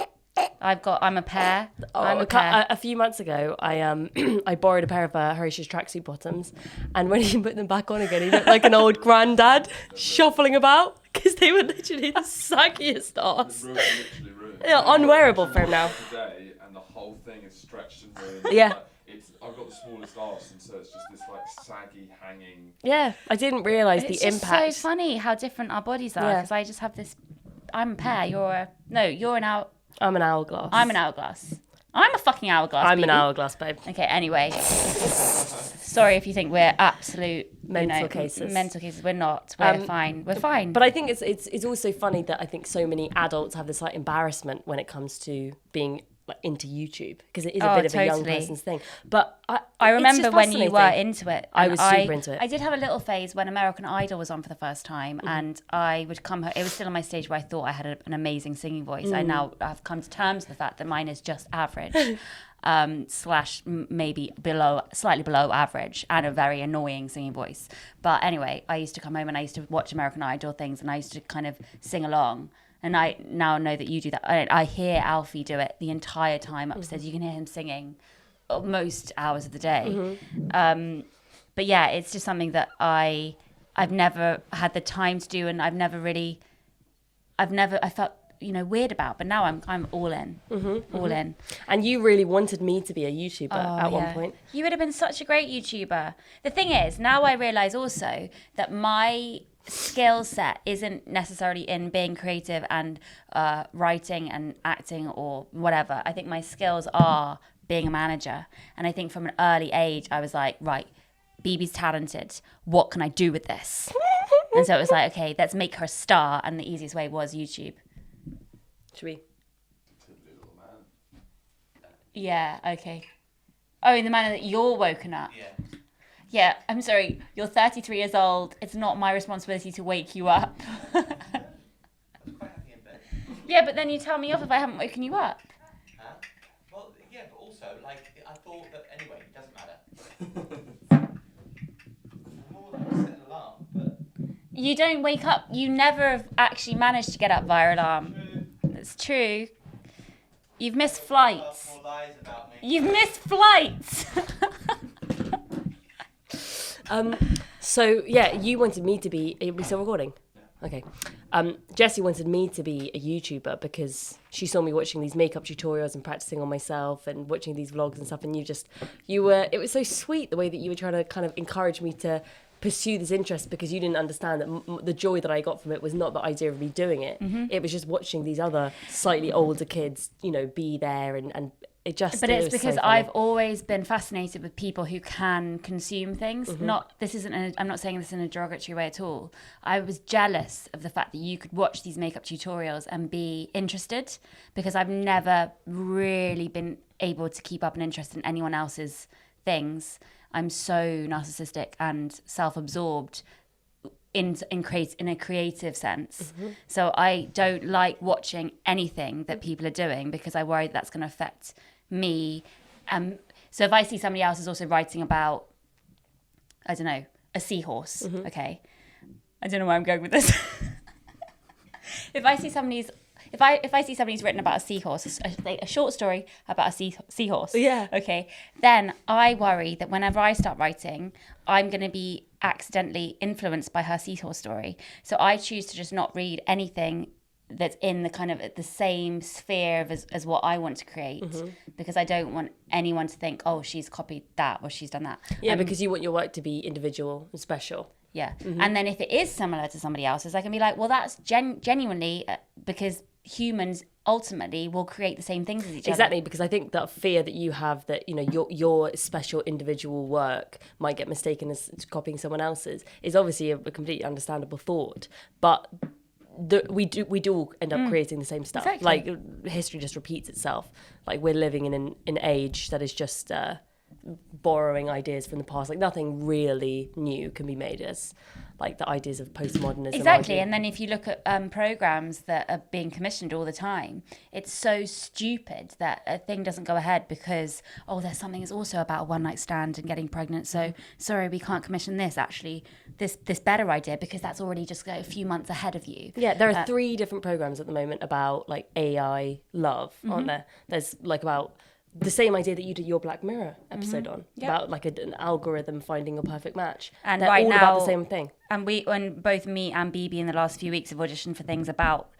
[SPEAKER 1] I'm a pair.
[SPEAKER 2] Oh,
[SPEAKER 1] I'm a pair.
[SPEAKER 2] a few months ago, I borrowed a pair of Horatio's tracksuit bottoms, and when he put them back on again, he looked like an old granddad shuffling about, because they were literally the saggiest arse.
[SPEAKER 3] Literally ruined.
[SPEAKER 2] Yeah, unwearable for him now.
[SPEAKER 3] Today, and the whole thing is stretched and ruined.
[SPEAKER 2] Yeah.
[SPEAKER 3] I've got the smallest arse, and so it's just this like saggy, hanging.
[SPEAKER 2] Yeah, I didn't realise the
[SPEAKER 1] It's just
[SPEAKER 2] impact.
[SPEAKER 1] so funny how different our bodies are,
[SPEAKER 2] Yeah.
[SPEAKER 1] because I just have this. I'm a pear. You're an hour.
[SPEAKER 2] I'm an hourglass.
[SPEAKER 1] I'm an hourglass. I'm a fucking hourglass.
[SPEAKER 2] I'm an
[SPEAKER 1] baby.
[SPEAKER 2] hourglass, babe.
[SPEAKER 1] Okay. Anyway, sorry if you think we're absolute
[SPEAKER 2] Mental cases.
[SPEAKER 1] Mental cases. We're not. We're fine. We're fine.
[SPEAKER 2] But I think it's also funny that I think so many adults have this like embarrassment when it comes to being like into YouTube, because it is a bit of a young person's thing. But
[SPEAKER 1] I
[SPEAKER 2] it's
[SPEAKER 1] remember
[SPEAKER 2] just
[SPEAKER 1] when you were
[SPEAKER 2] fascinating.
[SPEAKER 1] into it.
[SPEAKER 2] I was super into it.
[SPEAKER 1] I did have a little phase when American Idol was on for the first time, and I would come home. It was still on my stage where I thought I had an amazing singing voice. I now have come to terms with the fact that mine is just average, slash maybe slightly below average, and a very annoying singing voice. But anyway, I used to come home and I used to watch American Idol things, and I used to kind of sing along. And I now know that you do that. I hear Alfie do it the entire time upstairs. You can hear him singing most hours of the day. But yeah, it's just something that I've never had the time to do, and I felt weird about. But now I'm all in, all in.
[SPEAKER 2] And you really wanted me to be a YouTuber at one point.
[SPEAKER 1] You would have been such a great YouTuber. The thing is, now I realise also that my skill set isn't necessarily in being creative and writing and acting or whatever. I think my skills are being a manager. And I think from an early age, I was like, right, Bebe's talented. What can I do with this? And so it was like, okay, let's make her a star. And the easiest way was YouTube.
[SPEAKER 2] Should we?
[SPEAKER 1] Yeah, okay. Oh, in the manner that you're woken up.
[SPEAKER 4] Yeah.
[SPEAKER 1] Yeah, I'm sorry. You're 33 years old. It's not my responsibility to wake you up.
[SPEAKER 4] I'm quite happy in bed.
[SPEAKER 1] Yeah, but then you tell me off if I haven't woken you up.
[SPEAKER 4] Well, yeah, but also, like, I thought that, anyway, it doesn't matter. More than set an alarm, but...
[SPEAKER 1] You don't wake up. You never have actually managed to get up via alarm. It's true. You've missed flights.
[SPEAKER 4] More lies about me.
[SPEAKER 1] You've missed flights.
[SPEAKER 2] So yeah, you wanted me to be. Are we still recording? Okay. Jessie wanted me to be a YouTuber because she saw me watching these makeup tutorials and practicing on myself and watching these vlogs and stuff. And it was so sweet the way that you were trying to kind of encourage me to pursue this interest, because you didn't understand that the joy that I got from it was not the idea of me doing it. It was just watching these other slightly older kids, be there and it just.
[SPEAKER 1] But it's
[SPEAKER 2] was
[SPEAKER 1] because
[SPEAKER 2] so funny.
[SPEAKER 1] I've always been fascinated with people who can consume things. I'm not saying this in a derogatory way at all. I was jealous of the fact that you could watch these makeup tutorials and be interested, because I've never really been able to keep up an interest in anyone else's things. I'm so narcissistic and self-absorbed in a creative sense. So I don't like watching anything that people are doing, because I worry that's going to affect me. So if I see somebody else is also writing about, I don't know, a seahorse, okay? I don't know where I'm going with this. If I see somebody's written about a seahorse, a short story about a seahorse, okay, then I worry that whenever I start writing, I'm going to be accidentally influenced by her seahorse story. So I choose to just not read anything that's in the kind of the same sphere as what I want to create, because I don't want anyone to think, oh, she's copied that or she's done that.
[SPEAKER 2] Yeah, because you want your work to be individual and special.
[SPEAKER 1] Yeah. And then if it is similar to somebody else's, I can be like, well, that's genuinely because humans ultimately will create the same things as each other.
[SPEAKER 2] Exactly, because I think that fear that you have that, your special individual work might get mistaken as copying someone else's is obviously a completely understandable thought. But we do all end up creating the same stuff.
[SPEAKER 1] Exactly.
[SPEAKER 2] Like, history just repeats itself. Like, we're living in an age that is just borrowing ideas from the past. Like, nothing really new can be made as like the ideas of postmodernism.
[SPEAKER 1] Exactly. And then if you look at programs that are being commissioned all the time, it's so stupid that a thing doesn't go ahead because, there's something that's also about a one-night stand and getting pregnant. So, sorry, we can't commission this, actually, this better idea, because that's already just a few months ahead of you.
[SPEAKER 2] Yeah, there are 3 different programs at the moment about like AI love, aren't there? There's like about the same idea that you did your Black Mirror episode on, about like an algorithm finding a perfect match.
[SPEAKER 1] And
[SPEAKER 2] they're
[SPEAKER 1] right
[SPEAKER 2] all
[SPEAKER 1] now,
[SPEAKER 2] about the same thing.
[SPEAKER 1] And both me and Bebe in the last few weeks have auditioned for things about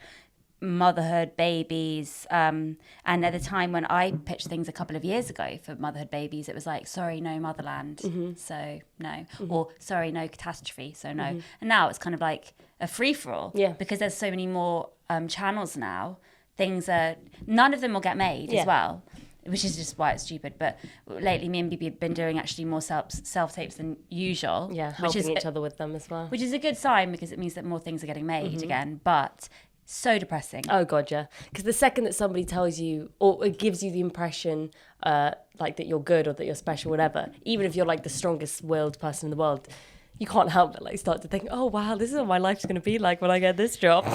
[SPEAKER 1] motherhood, babies, and at the time when I pitched things a couple of years ago for motherhood babies, it was like, sorry, no motherland, so no, or sorry, no catastrophe, so no. And now it's kind of like a free-for-all, because there's so many more channels now. None of them will get made as well, which is just why it's stupid. But lately, me and Bibi have been doing actually more self-tapes than usual.
[SPEAKER 2] Yeah, helping each other with them as well.
[SPEAKER 1] Which is a good sign, because it means that more things are getting made again. But So depressing.
[SPEAKER 2] Oh god, yeah. Because the second that somebody tells you or it gives you the impression like that you're good or that you're special, whatever, even if you're like the strongest willed person in the world, you can't help but like start to think, oh wow, this is what my life's gonna be like when I get this job.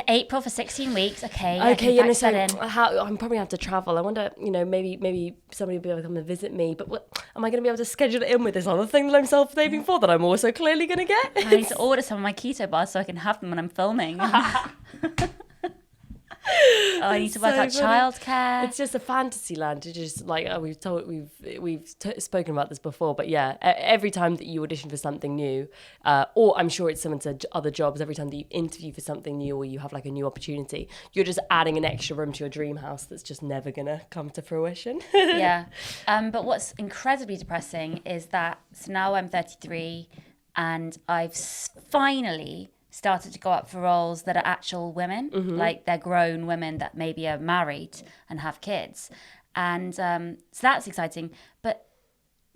[SPEAKER 1] April for 16 weeks. Okay, I can
[SPEAKER 2] Okay,
[SPEAKER 1] factor
[SPEAKER 2] so
[SPEAKER 1] that in.
[SPEAKER 2] I'm probably gonna have to travel. I wonder, maybe somebody will be able to come and visit me. But what am I gonna be able to schedule it in with this other thing that I'm self-saving for that I'm also clearly gonna get?
[SPEAKER 1] I need to order some of my keto bars so I can have them when I'm filming. I need to work out
[SPEAKER 2] So funny.
[SPEAKER 1] childcare.
[SPEAKER 2] It's just a fantasy land. It's just like we've spoken about this before, but yeah, every time that you audition for something new, or I'm sure it's similar to other jobs, every time that you interview for something new or you have like a new opportunity, you're just adding an extra room to your dream house that's just never gonna come to fruition.
[SPEAKER 1] Yeah. But what's incredibly depressing is that so now I'm 33 and I've finally started to go up for roles that are actual women, like they're grown women that maybe are married and have kids. And so that's exciting. But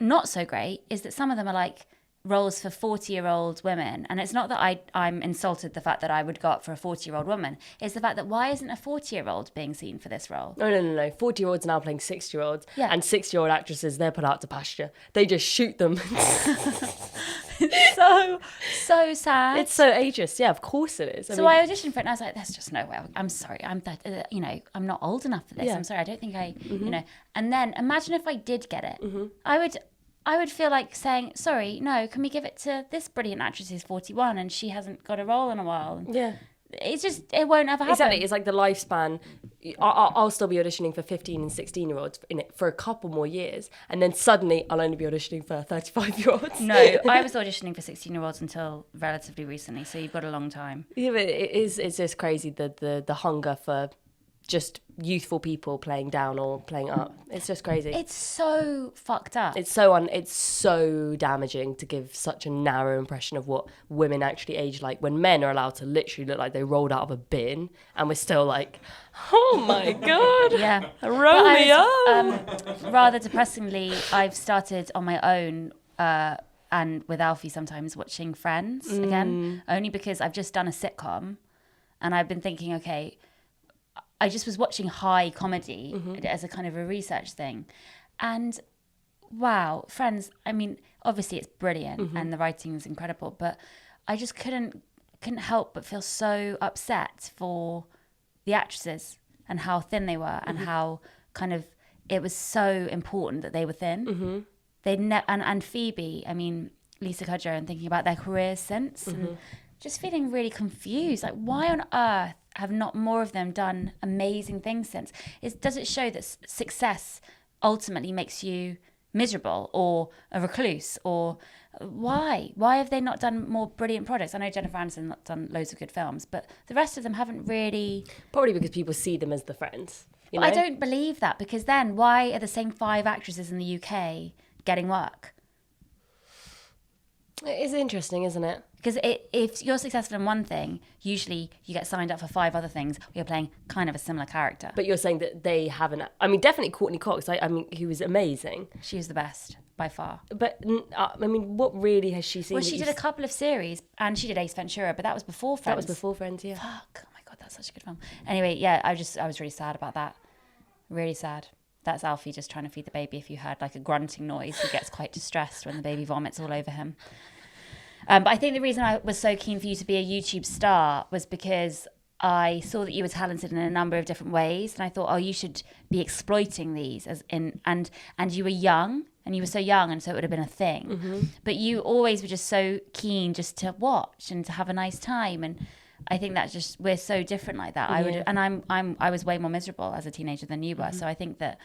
[SPEAKER 1] not so great is that some of them are like roles for 40-year-old women. And it's not that I'm insulted the fact that I would go up for a 40-year-old woman. It's the fact that why isn't a 40-year-old being seen for this role?
[SPEAKER 2] No. 40-year-olds now playing 60-year-olds.
[SPEAKER 1] Yeah.
[SPEAKER 2] And 60-year-old actresses, they're put out to pasture. They just shoot them.
[SPEAKER 1] So sad.
[SPEAKER 2] It's so ageist. Yeah, of course it is.
[SPEAKER 1] So I auditioned for it and I was like, there's just no way. I'm sorry. I'm not old enough for this.
[SPEAKER 2] Yeah.
[SPEAKER 1] I'm sorry. I don't think And then imagine if I did get it. I would feel like saying, sorry, no, can we give it to this brilliant actress who's 41 and she hasn't got a role in a while?
[SPEAKER 2] Yeah.
[SPEAKER 1] It's just, it won't ever happen.
[SPEAKER 2] Exactly. It's like the lifespan. I'll still be auditioning for 15 and 16-year-olds in it for a couple more years. And then suddenly I'll only be auditioning for 35-year-olds.
[SPEAKER 1] No, I was auditioning for 16-year-olds until relatively recently. So you've got a long time.
[SPEAKER 2] Yeah, but it's just crazy, the hunger for just youthful people playing down or playing up. It's just crazy.
[SPEAKER 1] It's so fucked up.
[SPEAKER 2] It's so damaging to give such a narrow impression of what women actually age like when men are allowed to literally look like they rolled out of a bin and we're still like, oh my god,
[SPEAKER 1] Yeah.
[SPEAKER 2] roll me up.
[SPEAKER 1] Rather depressingly, I've started on my own and with Alfie sometimes watching Friends again, only because I've just done a sitcom and I've been thinking, okay, I just was watching high comedy as a kind of a research thing. And wow, Friends, I mean, obviously it's brilliant and the writing is incredible, but I just couldn't help but feel so upset for the actresses and how thin they were and how kind of it was so important that they were thin. And Phoebe, I mean, Lisa Kudrow, and thinking about their careers since and just feeling really confused. Like, why on earth have not more of them done amazing things since? Does it show that success ultimately makes you miserable or a recluse? Or why have they not done more brilliant projects? I know Jennifer Aniston's done loads of good films, but the rest of them haven't really.
[SPEAKER 2] Probably because people see them as the friends. You know?
[SPEAKER 1] I don't believe that, because then why are the same 5 actresses in the UK getting work?
[SPEAKER 2] It is interesting, isn't it?
[SPEAKER 1] Because if you're successful in one thing, usually you get signed up for 5 other things where you're playing kind of a similar character.
[SPEAKER 2] But you're saying that they haven't. I mean, definitely Courtney Cox. I mean, he was amazing.
[SPEAKER 1] She was the best by far.
[SPEAKER 2] But I mean, what really has she seen?
[SPEAKER 1] Well, she did a couple of series and she did Ace Ventura, but that was before Friends.
[SPEAKER 2] That was before Friends, yeah.
[SPEAKER 1] Fuck! Oh my god, that's such a good film. Anyway, yeah, I was really sad about that. Really sad. That's Alfie just trying to feed the baby. If you heard like a grunting noise, he gets quite distressed when the baby vomits all over him. But I think the reason I was so keen for you to be a YouTube star was because I saw that you were talented in a number of different ways, and I thought, oh, you should be exploiting these and you were young, and you were so young, and so it would have been a thing. But you always were just so keen just to watch and to have a nice time, and I think that's just, we're so different like that. I was way more miserable as a teenager than you were, so I think that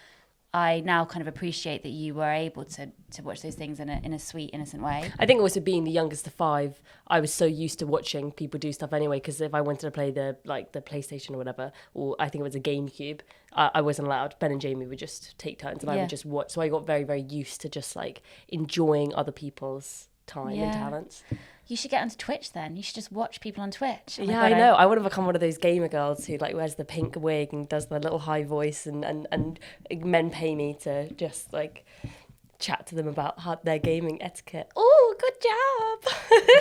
[SPEAKER 1] I now kind of appreciate that you were able to watch those things in a sweet, innocent way.
[SPEAKER 2] I think also being the youngest of 5, I was so used to watching people do stuff anyway, because if I wanted to play the PlayStation or whatever, or I think it was a GameCube, I wasn't allowed. Ben and Jamie would just take turns and I would just watch. So I got very, very used to just like enjoying other people's time and talents.
[SPEAKER 1] You should get onto Twitch then. You should just watch people on Twitch.
[SPEAKER 2] Yeah, I know. I want to become one of those gamer girls who like wears the pink wig and does the little high voice, and men pay me to just like chat to them about their gaming etiquette. Oh, good job.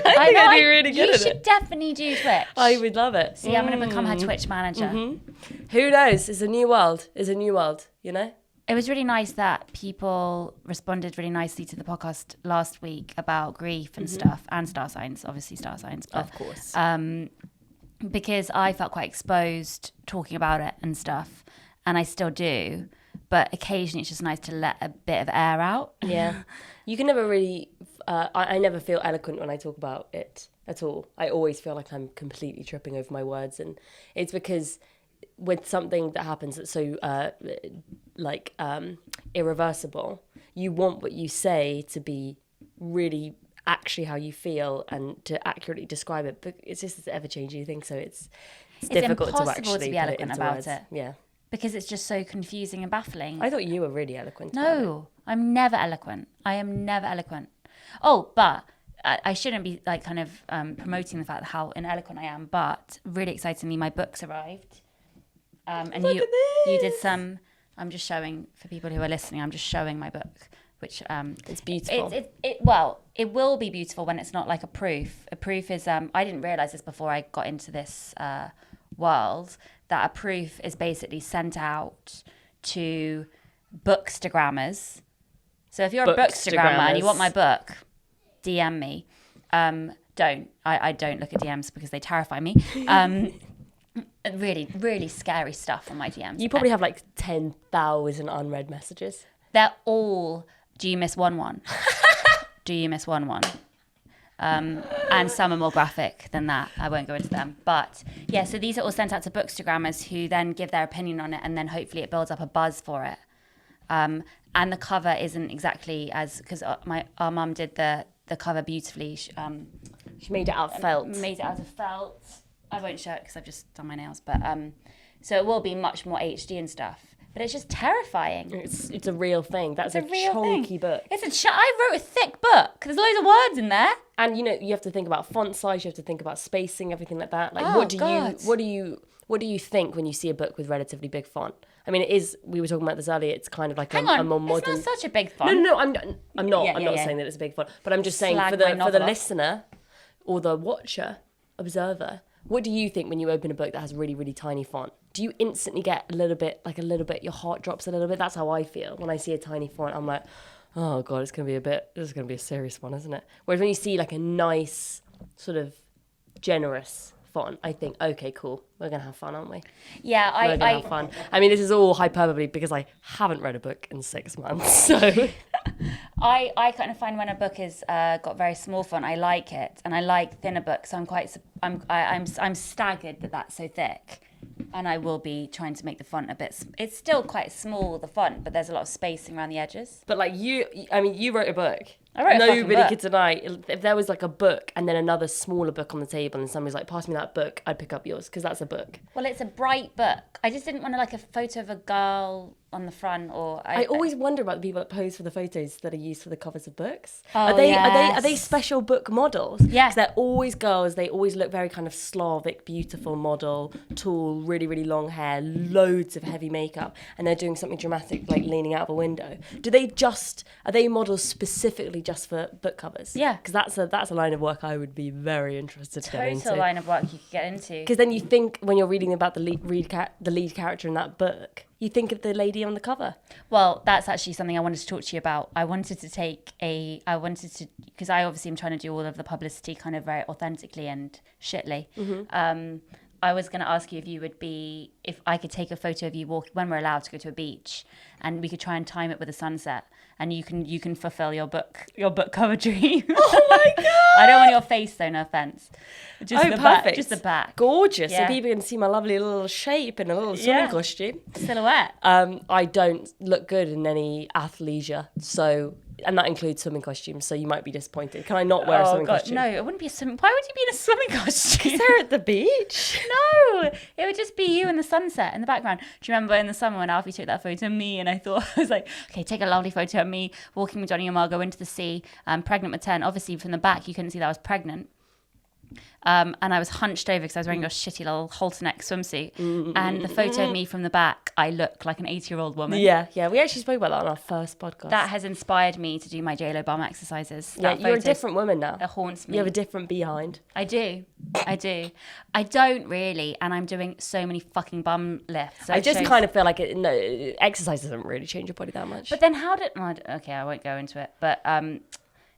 [SPEAKER 1] I know.
[SPEAKER 2] I'd be really good
[SPEAKER 1] you
[SPEAKER 2] at
[SPEAKER 1] should
[SPEAKER 2] it.
[SPEAKER 1] definitely do Twitch.
[SPEAKER 2] I would love it.
[SPEAKER 1] See, I'm going to become her Twitch manager.
[SPEAKER 2] Who knows? It's a new world. It's a new world, you know?
[SPEAKER 1] It was really nice that people responded really nicely to the podcast last week about grief and stuff, and star signs, obviously star signs. But,
[SPEAKER 2] Of course.
[SPEAKER 1] because I felt quite exposed talking about it and stuff, and I still do. But occasionally it's just nice to let a bit of air out.
[SPEAKER 2] Yeah. You can never really, I never feel eloquent when I talk about it at all. I always feel like I'm completely tripping over my words. And it's because with something that happens that's so irreversible, you want what you say to be really actually how you feel and to accurately describe it. But it's just this ever-changing thing. So it's difficult to
[SPEAKER 1] impossible
[SPEAKER 2] actually
[SPEAKER 1] to be
[SPEAKER 2] put it
[SPEAKER 1] eloquent
[SPEAKER 2] into
[SPEAKER 1] about
[SPEAKER 2] words.
[SPEAKER 1] it.
[SPEAKER 2] Yeah.
[SPEAKER 1] Because it's just so confusing and baffling.
[SPEAKER 2] I thought you were really eloquent about it.
[SPEAKER 1] No, I'm never eloquent. I am never eloquent. Oh, but I shouldn't be like kind of promoting the fact how ineloquent I am. But really excitingly, my books arrived, and
[SPEAKER 2] Look
[SPEAKER 1] you
[SPEAKER 2] at this.
[SPEAKER 1] you did some. I'm just showing for people who are listening. I'm just showing my book, which
[SPEAKER 2] It's beautiful.
[SPEAKER 1] it will be beautiful when it's not like a proof. A proof is I didn't realize this before I got into this world, that a proof is basically sent out to bookstagrammers. So if you're a bookstagrammer and you want my book, DM me. Don't. I don't look at DMs because they terrify me. Really, really scary stuff on my DMs.
[SPEAKER 2] You probably have like 10,000 unread messages.
[SPEAKER 1] They're all, do you miss one? Do you miss one? And some are more graphic than that. I won't go into them. But yeah, so these are all sent out to bookstagrammers who then give their opinion on it, and then hopefully it builds up a buzz for it. And the cover isn't exactly as, because our mum did the cover beautifully.
[SPEAKER 2] She made it out of felt.
[SPEAKER 1] Made it out of felt. I won't show it because I've just done my nails. But so it will be much more HD and stuff. But it's just terrifying.
[SPEAKER 2] It's a real thing. That's
[SPEAKER 1] It's
[SPEAKER 2] a
[SPEAKER 1] real
[SPEAKER 2] chunky
[SPEAKER 1] thing.
[SPEAKER 2] book.
[SPEAKER 1] I wrote a thick book. There's loads of words in there.
[SPEAKER 2] And you know, you have to think about font size, you have to think about spacing, everything like that. Like
[SPEAKER 1] Oh,
[SPEAKER 2] what do
[SPEAKER 1] God.
[SPEAKER 2] you think when you see a book with relatively big font? I mean, it is, we were talking about this earlier, it's kind of like
[SPEAKER 1] Hang
[SPEAKER 2] a
[SPEAKER 1] on,
[SPEAKER 2] more modern.
[SPEAKER 1] it's not such a big font.
[SPEAKER 2] No, I'm not
[SPEAKER 1] Yeah,
[SPEAKER 2] I'm
[SPEAKER 1] yeah,
[SPEAKER 2] not
[SPEAKER 1] yeah.
[SPEAKER 2] saying that it's a big font, but I'm just saying
[SPEAKER 1] Slag
[SPEAKER 2] for
[SPEAKER 1] my
[SPEAKER 2] the
[SPEAKER 1] novel off.
[SPEAKER 2] listener or the watcher, observer, what do you think when you open a book that has really, really tiny font? Do you instantly get a little bit, your heart drops a little bit? That's how I feel when I see a tiny font. I'm like, oh God, this is going to be a serious one, isn't it? Whereas when you see like a nice, sort of generous font, I think, okay, cool, we're going to have fun, aren't we?
[SPEAKER 1] Yeah,
[SPEAKER 2] We're going to have fun. I mean, this is all hyperbole because I haven't read a book in 6 months, so...
[SPEAKER 1] I kind of find when a book is got very small font, I like it, and I like thinner books. So I'm staggered that that's so thick, and I will be trying to make the font a bit. It's still quite small, the font, but there's a lot of spacing around the edges.
[SPEAKER 2] But like you wrote a book.
[SPEAKER 1] I wrote a fucking
[SPEAKER 2] Nobody
[SPEAKER 1] book.
[SPEAKER 2] could deny. If there was like a book and then another smaller book on the table and somebody's like, pass me that book, I'd pick up yours because that's a book.
[SPEAKER 1] Well, it's a bright book. I just didn't want like a photo of a girl on the front, or
[SPEAKER 2] I always wonder about the people that pose for the photos that are used for the covers of books.
[SPEAKER 1] Oh,
[SPEAKER 2] Are they
[SPEAKER 1] yes.
[SPEAKER 2] special book models?
[SPEAKER 1] Yeah.
[SPEAKER 2] 'Cause they're always girls. They always look very kind of Slavic, beautiful model, tall, really, really long hair, loads of heavy makeup, and they're doing something dramatic like leaning out of a window. Are they models specifically just for book covers?
[SPEAKER 1] Yeah.
[SPEAKER 2] Because that's a line of work I would be very interested to get into.
[SPEAKER 1] total line of work you could get into.
[SPEAKER 2] Because then you think when you're reading about the lead character in that book, you think of the lady on the cover.
[SPEAKER 1] Well, that's actually something I wanted to talk to you about. Because I obviously am trying to do all of the publicity kind of very authentically and shitly.
[SPEAKER 2] Mm-hmm.
[SPEAKER 1] I was going to ask you if I could take a photo of you when we're allowed to go to a beach, and we could try and time it with a sunset, and you can fulfill your book cover dream.
[SPEAKER 2] Oh my God!
[SPEAKER 1] I don't want your face though, no offense. Just the
[SPEAKER 2] perfect.
[SPEAKER 1] back, just the back.
[SPEAKER 2] Gorgeous.
[SPEAKER 1] Yeah.
[SPEAKER 2] So people can see my lovely little shape in a little swimming costume.
[SPEAKER 1] Silhouette.
[SPEAKER 2] I don't look good in any athleisure, and that includes swimming costumes, so you might be disappointed. Can I not wear a swimming costume?
[SPEAKER 1] No, it wouldn't be a swimming. Why would you be in a swimming costume?
[SPEAKER 2] They're at the beach.
[SPEAKER 1] No, it would just be you in the sunset in the background. Do you remember in the summer when Alfie took that photo of me, and I was like, okay, take a lovely photo of me walking with Johnny and Margot into the sea, pregnant with 10. Obviously from the back you couldn't see that I was pregnant. And I was hunched over because I was wearing a shitty little halter neck swimsuit. And the photo of me from the back, I look like an 80-year-old woman.
[SPEAKER 2] Yeah. We actually spoke about that on our first podcast.
[SPEAKER 1] That has inspired me to do my JLo bum exercises.
[SPEAKER 2] yeah,
[SPEAKER 1] That
[SPEAKER 2] you're a
[SPEAKER 1] photo
[SPEAKER 2] different woman now.
[SPEAKER 1] haunts me.
[SPEAKER 2] You have a different behind.
[SPEAKER 1] I do. I don't really, and I'm doing so many fucking bum lifts. So
[SPEAKER 2] I
[SPEAKER 1] it
[SPEAKER 2] just
[SPEAKER 1] shows-
[SPEAKER 2] kind of feel like exercise doesn't really change your body that much.
[SPEAKER 1] But then how did... Okay, I won't go into it. But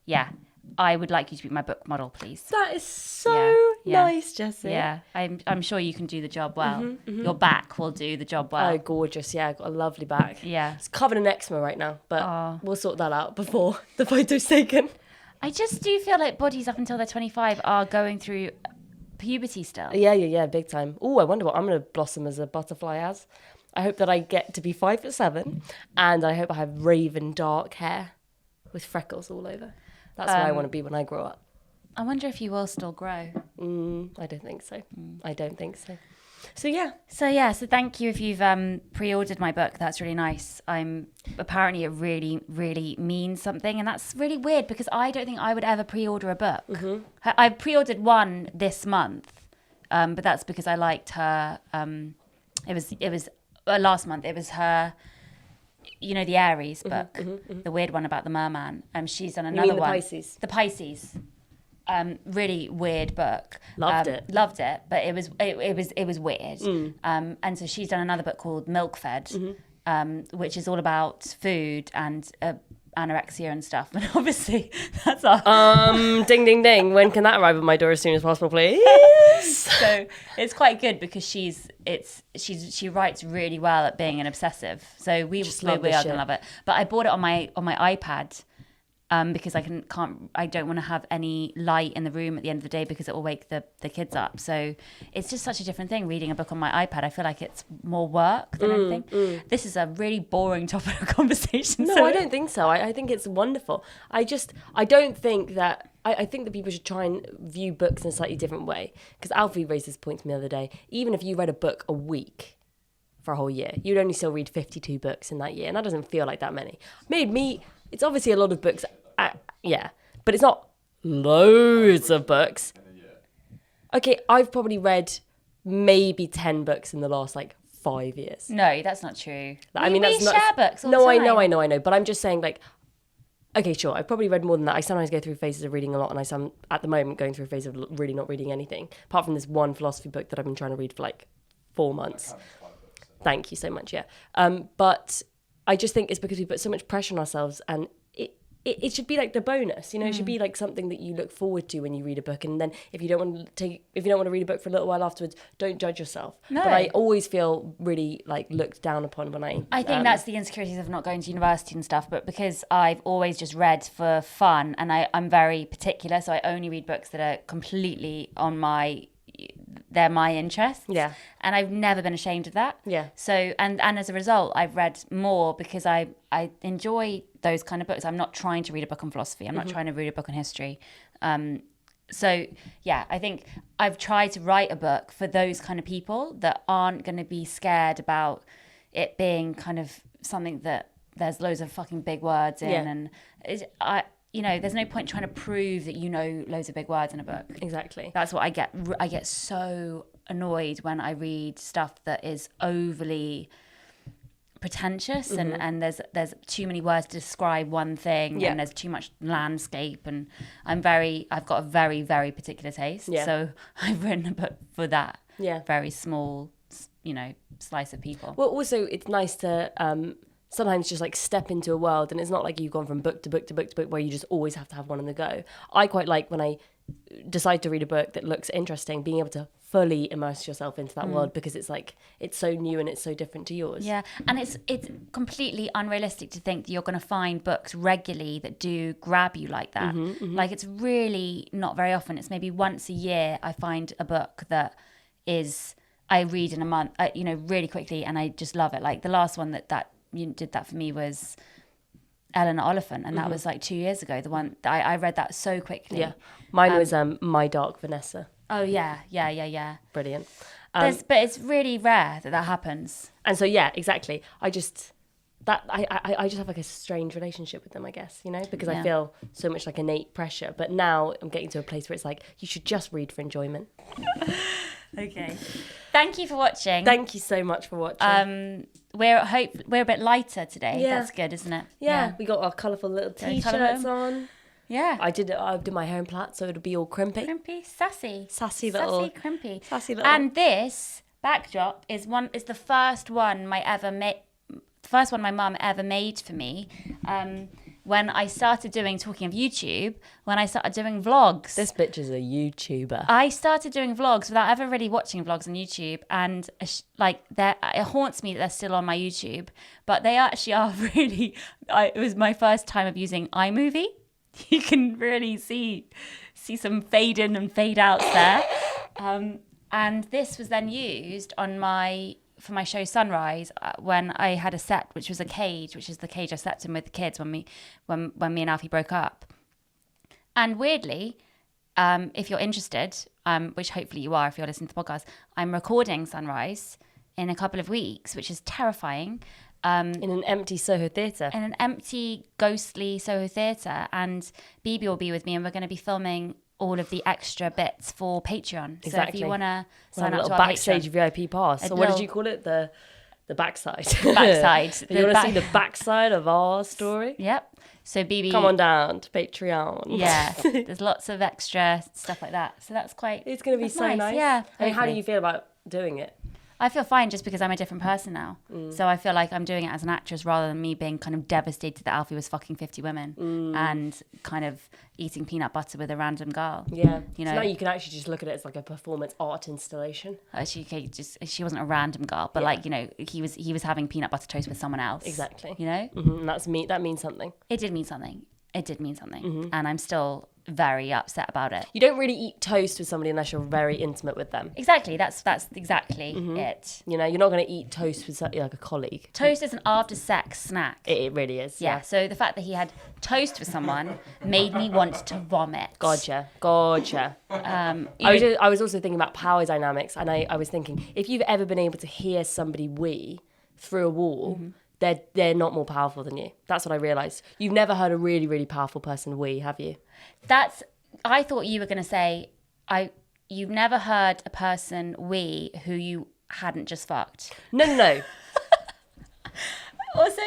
[SPEAKER 1] yeah, I would like you to be my book model, please.
[SPEAKER 2] that is so
[SPEAKER 1] Yeah.
[SPEAKER 2] nice, Jessie.
[SPEAKER 1] Yeah, I'm sure you can do the job well. Your back will do the job well.
[SPEAKER 2] Oh, gorgeous. Yeah, I've got a lovely back.
[SPEAKER 1] Yeah.
[SPEAKER 2] It's covered in eczema right now, but
[SPEAKER 1] Oh.
[SPEAKER 2] we'll sort that out before the photo's taken.
[SPEAKER 1] I just do feel like bodies up until they're 25 are going through puberty still.
[SPEAKER 2] Yeah, big time. Oh, I wonder what I'm going to blossom as a butterfly as. I hope that I get to be 5'7", and I hope I have raven dark hair with freckles all over. That's what I want to be when I grow up.
[SPEAKER 1] I wonder if you will still grow.
[SPEAKER 2] I don't think so. I don't think so. So yeah.
[SPEAKER 1] So thank you if you've pre-ordered my book. That's really nice. Apparently it really, really means something, and that's really weird because I don't think I would ever pre-order a book. I pre-ordered one this month, but that's because I liked her. It was last month. It was her. You know, the Aries book, the weird one about the merman. She's done another
[SPEAKER 2] mean the
[SPEAKER 1] one.
[SPEAKER 2] Pisces?
[SPEAKER 1] The Pisces. Really weird book.
[SPEAKER 2] Loved it,
[SPEAKER 1] but it was weird. And so she's done another book called Milk Fed, which is all about food and anorexia and stuff. And obviously, that's our.
[SPEAKER 2] Ding, ding, ding. When can that arrive at my door as soon as possible, please?
[SPEAKER 1] So it's quite good because she writes really well at being an obsessive. So we are gonna love it. But I bought it on my iPad. Because I don't want to have any light in the room at the end of the day because it will wake the kids up. So it's just such a different thing reading a book on my iPad. I feel like it's more work than anything. This is a really boring topic of conversation.
[SPEAKER 2] No, I don't think so. I think it's wonderful. I don't think that. I think that people should try and view books in a slightly different way. Because Alfie raised this point to me the other day. Even if you read a book a week for a whole year, you'd only still read 52 books in that year. And that doesn't feel like that many. It's obviously a lot of books. Yeah, but it's not loads of books. Okay, I've probably read maybe 10 books in the last 5 years.
[SPEAKER 1] No, that's not true.
[SPEAKER 2] We
[SPEAKER 1] share books all
[SPEAKER 2] no,
[SPEAKER 1] the time.
[SPEAKER 2] I know. But I'm just saying, okay, sure, I've probably read more than that. I sometimes go through phases of reading a lot, and I'm at the moment going through a phase of really not reading anything, apart from this one philosophy book that I've been trying to read for 4 months. Thank you so much, yeah. But I just think it's because we put so much pressure on ourselves, and it should be the bonus, it should be something that you look forward to when you read a book. And then if you don't want to read a book for a little while afterwards, don't judge yourself.
[SPEAKER 1] No.
[SPEAKER 2] But I always feel really looked down upon when
[SPEAKER 1] I think that's the insecurities of not going to university and stuff, but because I've always just read for fun, and I'm very particular, so I only read books that are completely they're my interests.
[SPEAKER 2] Yeah.
[SPEAKER 1] And I've never been ashamed of that.
[SPEAKER 2] Yeah.
[SPEAKER 1] So, and as a result, I've read more because I enjoy those kind of books. I'm not trying to read a book on philosophy. I'm not trying to read a book on history. So, yeah, I think I've tried to write a book for those kind of people that aren't going to be scared about it being kind of something that there's loads of fucking big words in.
[SPEAKER 2] Yeah.
[SPEAKER 1] And there's no point trying to prove that you know loads of big words in a book.
[SPEAKER 2] Exactly.
[SPEAKER 1] That's what I get. I get so annoyed when I read stuff that is overly pretentious and there's too many words to describe one thing, and there's too much landscape, and I've got a very, very particular taste.
[SPEAKER 2] Yeah.
[SPEAKER 1] So I've written a book for that.
[SPEAKER 2] Yeah.
[SPEAKER 1] Very small, slice of people.
[SPEAKER 2] Well, also it's nice to sometimes just step into a world, and it's not like you've gone from book to book to book to book where you just always have to have one on the go. I quite like when I decide to read a book that looks interesting, being able to fully immerse yourself into that world, because it's so new and it's so different to yours.
[SPEAKER 1] Yeah, and it's completely unrealistic to think that you're going to find books regularly that do grab you like that. It's really not very often. It's maybe once a year I find a book that I read in a month, really quickly, and I just love it. The last one that you did that for me was Eleanor Oliphant, and that was 2 years ago. The one that I read that so quickly.
[SPEAKER 2] Yeah, mine was My Dark Vanessa.
[SPEAKER 1] Oh yeah.
[SPEAKER 2] Brilliant.
[SPEAKER 1] But it's really rare that happens.
[SPEAKER 2] And so yeah, exactly. that I just have like a strange relationship with them, I guess, you know, because I feel so much like innate pressure. But now I'm getting to a place where it's like, you should just read for enjoyment.
[SPEAKER 1] Okay. Thank you for watching.
[SPEAKER 2] Thank you so much for watching.
[SPEAKER 1] We're a bit lighter today.
[SPEAKER 2] Yeah.
[SPEAKER 1] That's good, isn't it?
[SPEAKER 2] Yeah, we got our colourful little
[SPEAKER 1] Very
[SPEAKER 2] t-shirts
[SPEAKER 1] colourful.
[SPEAKER 2] on.
[SPEAKER 1] Yeah.
[SPEAKER 2] I did my hair in plaits, so it'll be all crimpy.
[SPEAKER 1] Crimpy, sassy.
[SPEAKER 2] Sassy little.
[SPEAKER 1] Sassy, crimpy.
[SPEAKER 2] Sassy little.
[SPEAKER 1] And this backdrop is the first one my mum ever made for me. When I started talking of YouTube, when I started doing vlogs.
[SPEAKER 2] This bitch is a YouTuber.
[SPEAKER 1] I started doing vlogs without ever really watching vlogs on YouTube, and it haunts me that they're still on my YouTube. But they actually are really. It was my first time of using iMovie. You can really see some fade in and fade outs there, and this was then used for my show Sunrise when I had a set which was a cage, which is the cage I slept in with the kids when me and Alfie broke up. And weirdly, if you're interested, which hopefully you are if you're listening to the podcast, I'm recording Sunrise in a couple of weeks, which is terrifying.
[SPEAKER 2] In an empty Soho theatre.
[SPEAKER 1] In an empty, ghostly Soho theatre, and Bebe will be with me, and we're going to be filming all of the extra bits for Patreon.
[SPEAKER 2] Exactly.
[SPEAKER 1] So if you want to sign up to our
[SPEAKER 2] backstage
[SPEAKER 1] Patreon,
[SPEAKER 2] VIP pass. So what did you call it? The backside.
[SPEAKER 1] backside.
[SPEAKER 2] You want to see the backside of our story?
[SPEAKER 1] Yep. So Bebe,
[SPEAKER 2] come on down to Patreon.
[SPEAKER 1] Yeah, there's lots of extra stuff like that. So that's quite.
[SPEAKER 2] It's going to be so nice.
[SPEAKER 1] Yeah.
[SPEAKER 2] I mean, how do
[SPEAKER 1] hopefully.
[SPEAKER 2] you feel about doing it?
[SPEAKER 1] I feel fine just because I'm a different person now. So I feel like I'm doing it as an actress rather than me being kind of devastated that Alfie was fucking 50 women and kind of eating peanut butter with a random girl.
[SPEAKER 2] Yeah.
[SPEAKER 1] You know,
[SPEAKER 2] so now you can actually just look at it as like a performance art installation.
[SPEAKER 1] She wasn't a random girl, but like, you know, he was having peanut butter toast with someone else.
[SPEAKER 2] Exactly.
[SPEAKER 1] You know?
[SPEAKER 2] And that means something.
[SPEAKER 1] It did mean something. And I'm still very upset about it.
[SPEAKER 2] You don't really eat toast with somebody unless you're very intimate with them.
[SPEAKER 1] Exactly. That's exactly it.
[SPEAKER 2] You know, you're not going to eat toast with like a colleague.
[SPEAKER 1] Toast is an after-sex snack.
[SPEAKER 2] It really is.
[SPEAKER 1] Yeah. So the fact that he had toast with someone made me want to vomit.
[SPEAKER 2] Gotcha.
[SPEAKER 1] I
[SPEAKER 2] I was also thinking about power dynamics, and I was thinking, if you've ever been able to hear somebody wee through a wall, they're not more powerful than you. That's what I realised. You've never heard a really, really powerful person wee, have you?
[SPEAKER 1] I thought you were going to say, you've never heard a person wee who you hadn't just fucked.
[SPEAKER 2] No.
[SPEAKER 1] Also,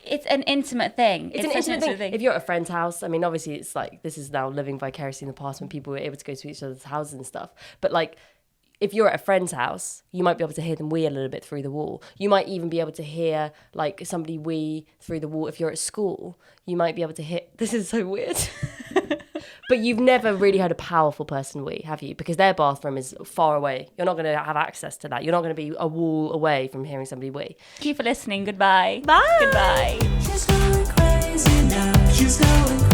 [SPEAKER 1] it's an intimate thing.
[SPEAKER 2] It's an intimate thing. If you're at a friend's house, I mean, obviously it's like, this is now living vicariously in the past when people were able to go to each other's houses and stuff. But like, if you're at a friend's house, you might be able to hear them wee a little bit through the wall. You might even be able to hear like somebody wee through the wall. If you're at school, you might be able to hear, this is so weird. But you've never really heard a powerful person wee, have you? Because their bathroom is far away. You're not going to have access to that. You're not going to be a wall away from hearing somebody wee.
[SPEAKER 1] Thank you for listening. Goodbye.
[SPEAKER 2] Bye.
[SPEAKER 1] Goodbye.
[SPEAKER 5] She's going crazy now. She's going crazy.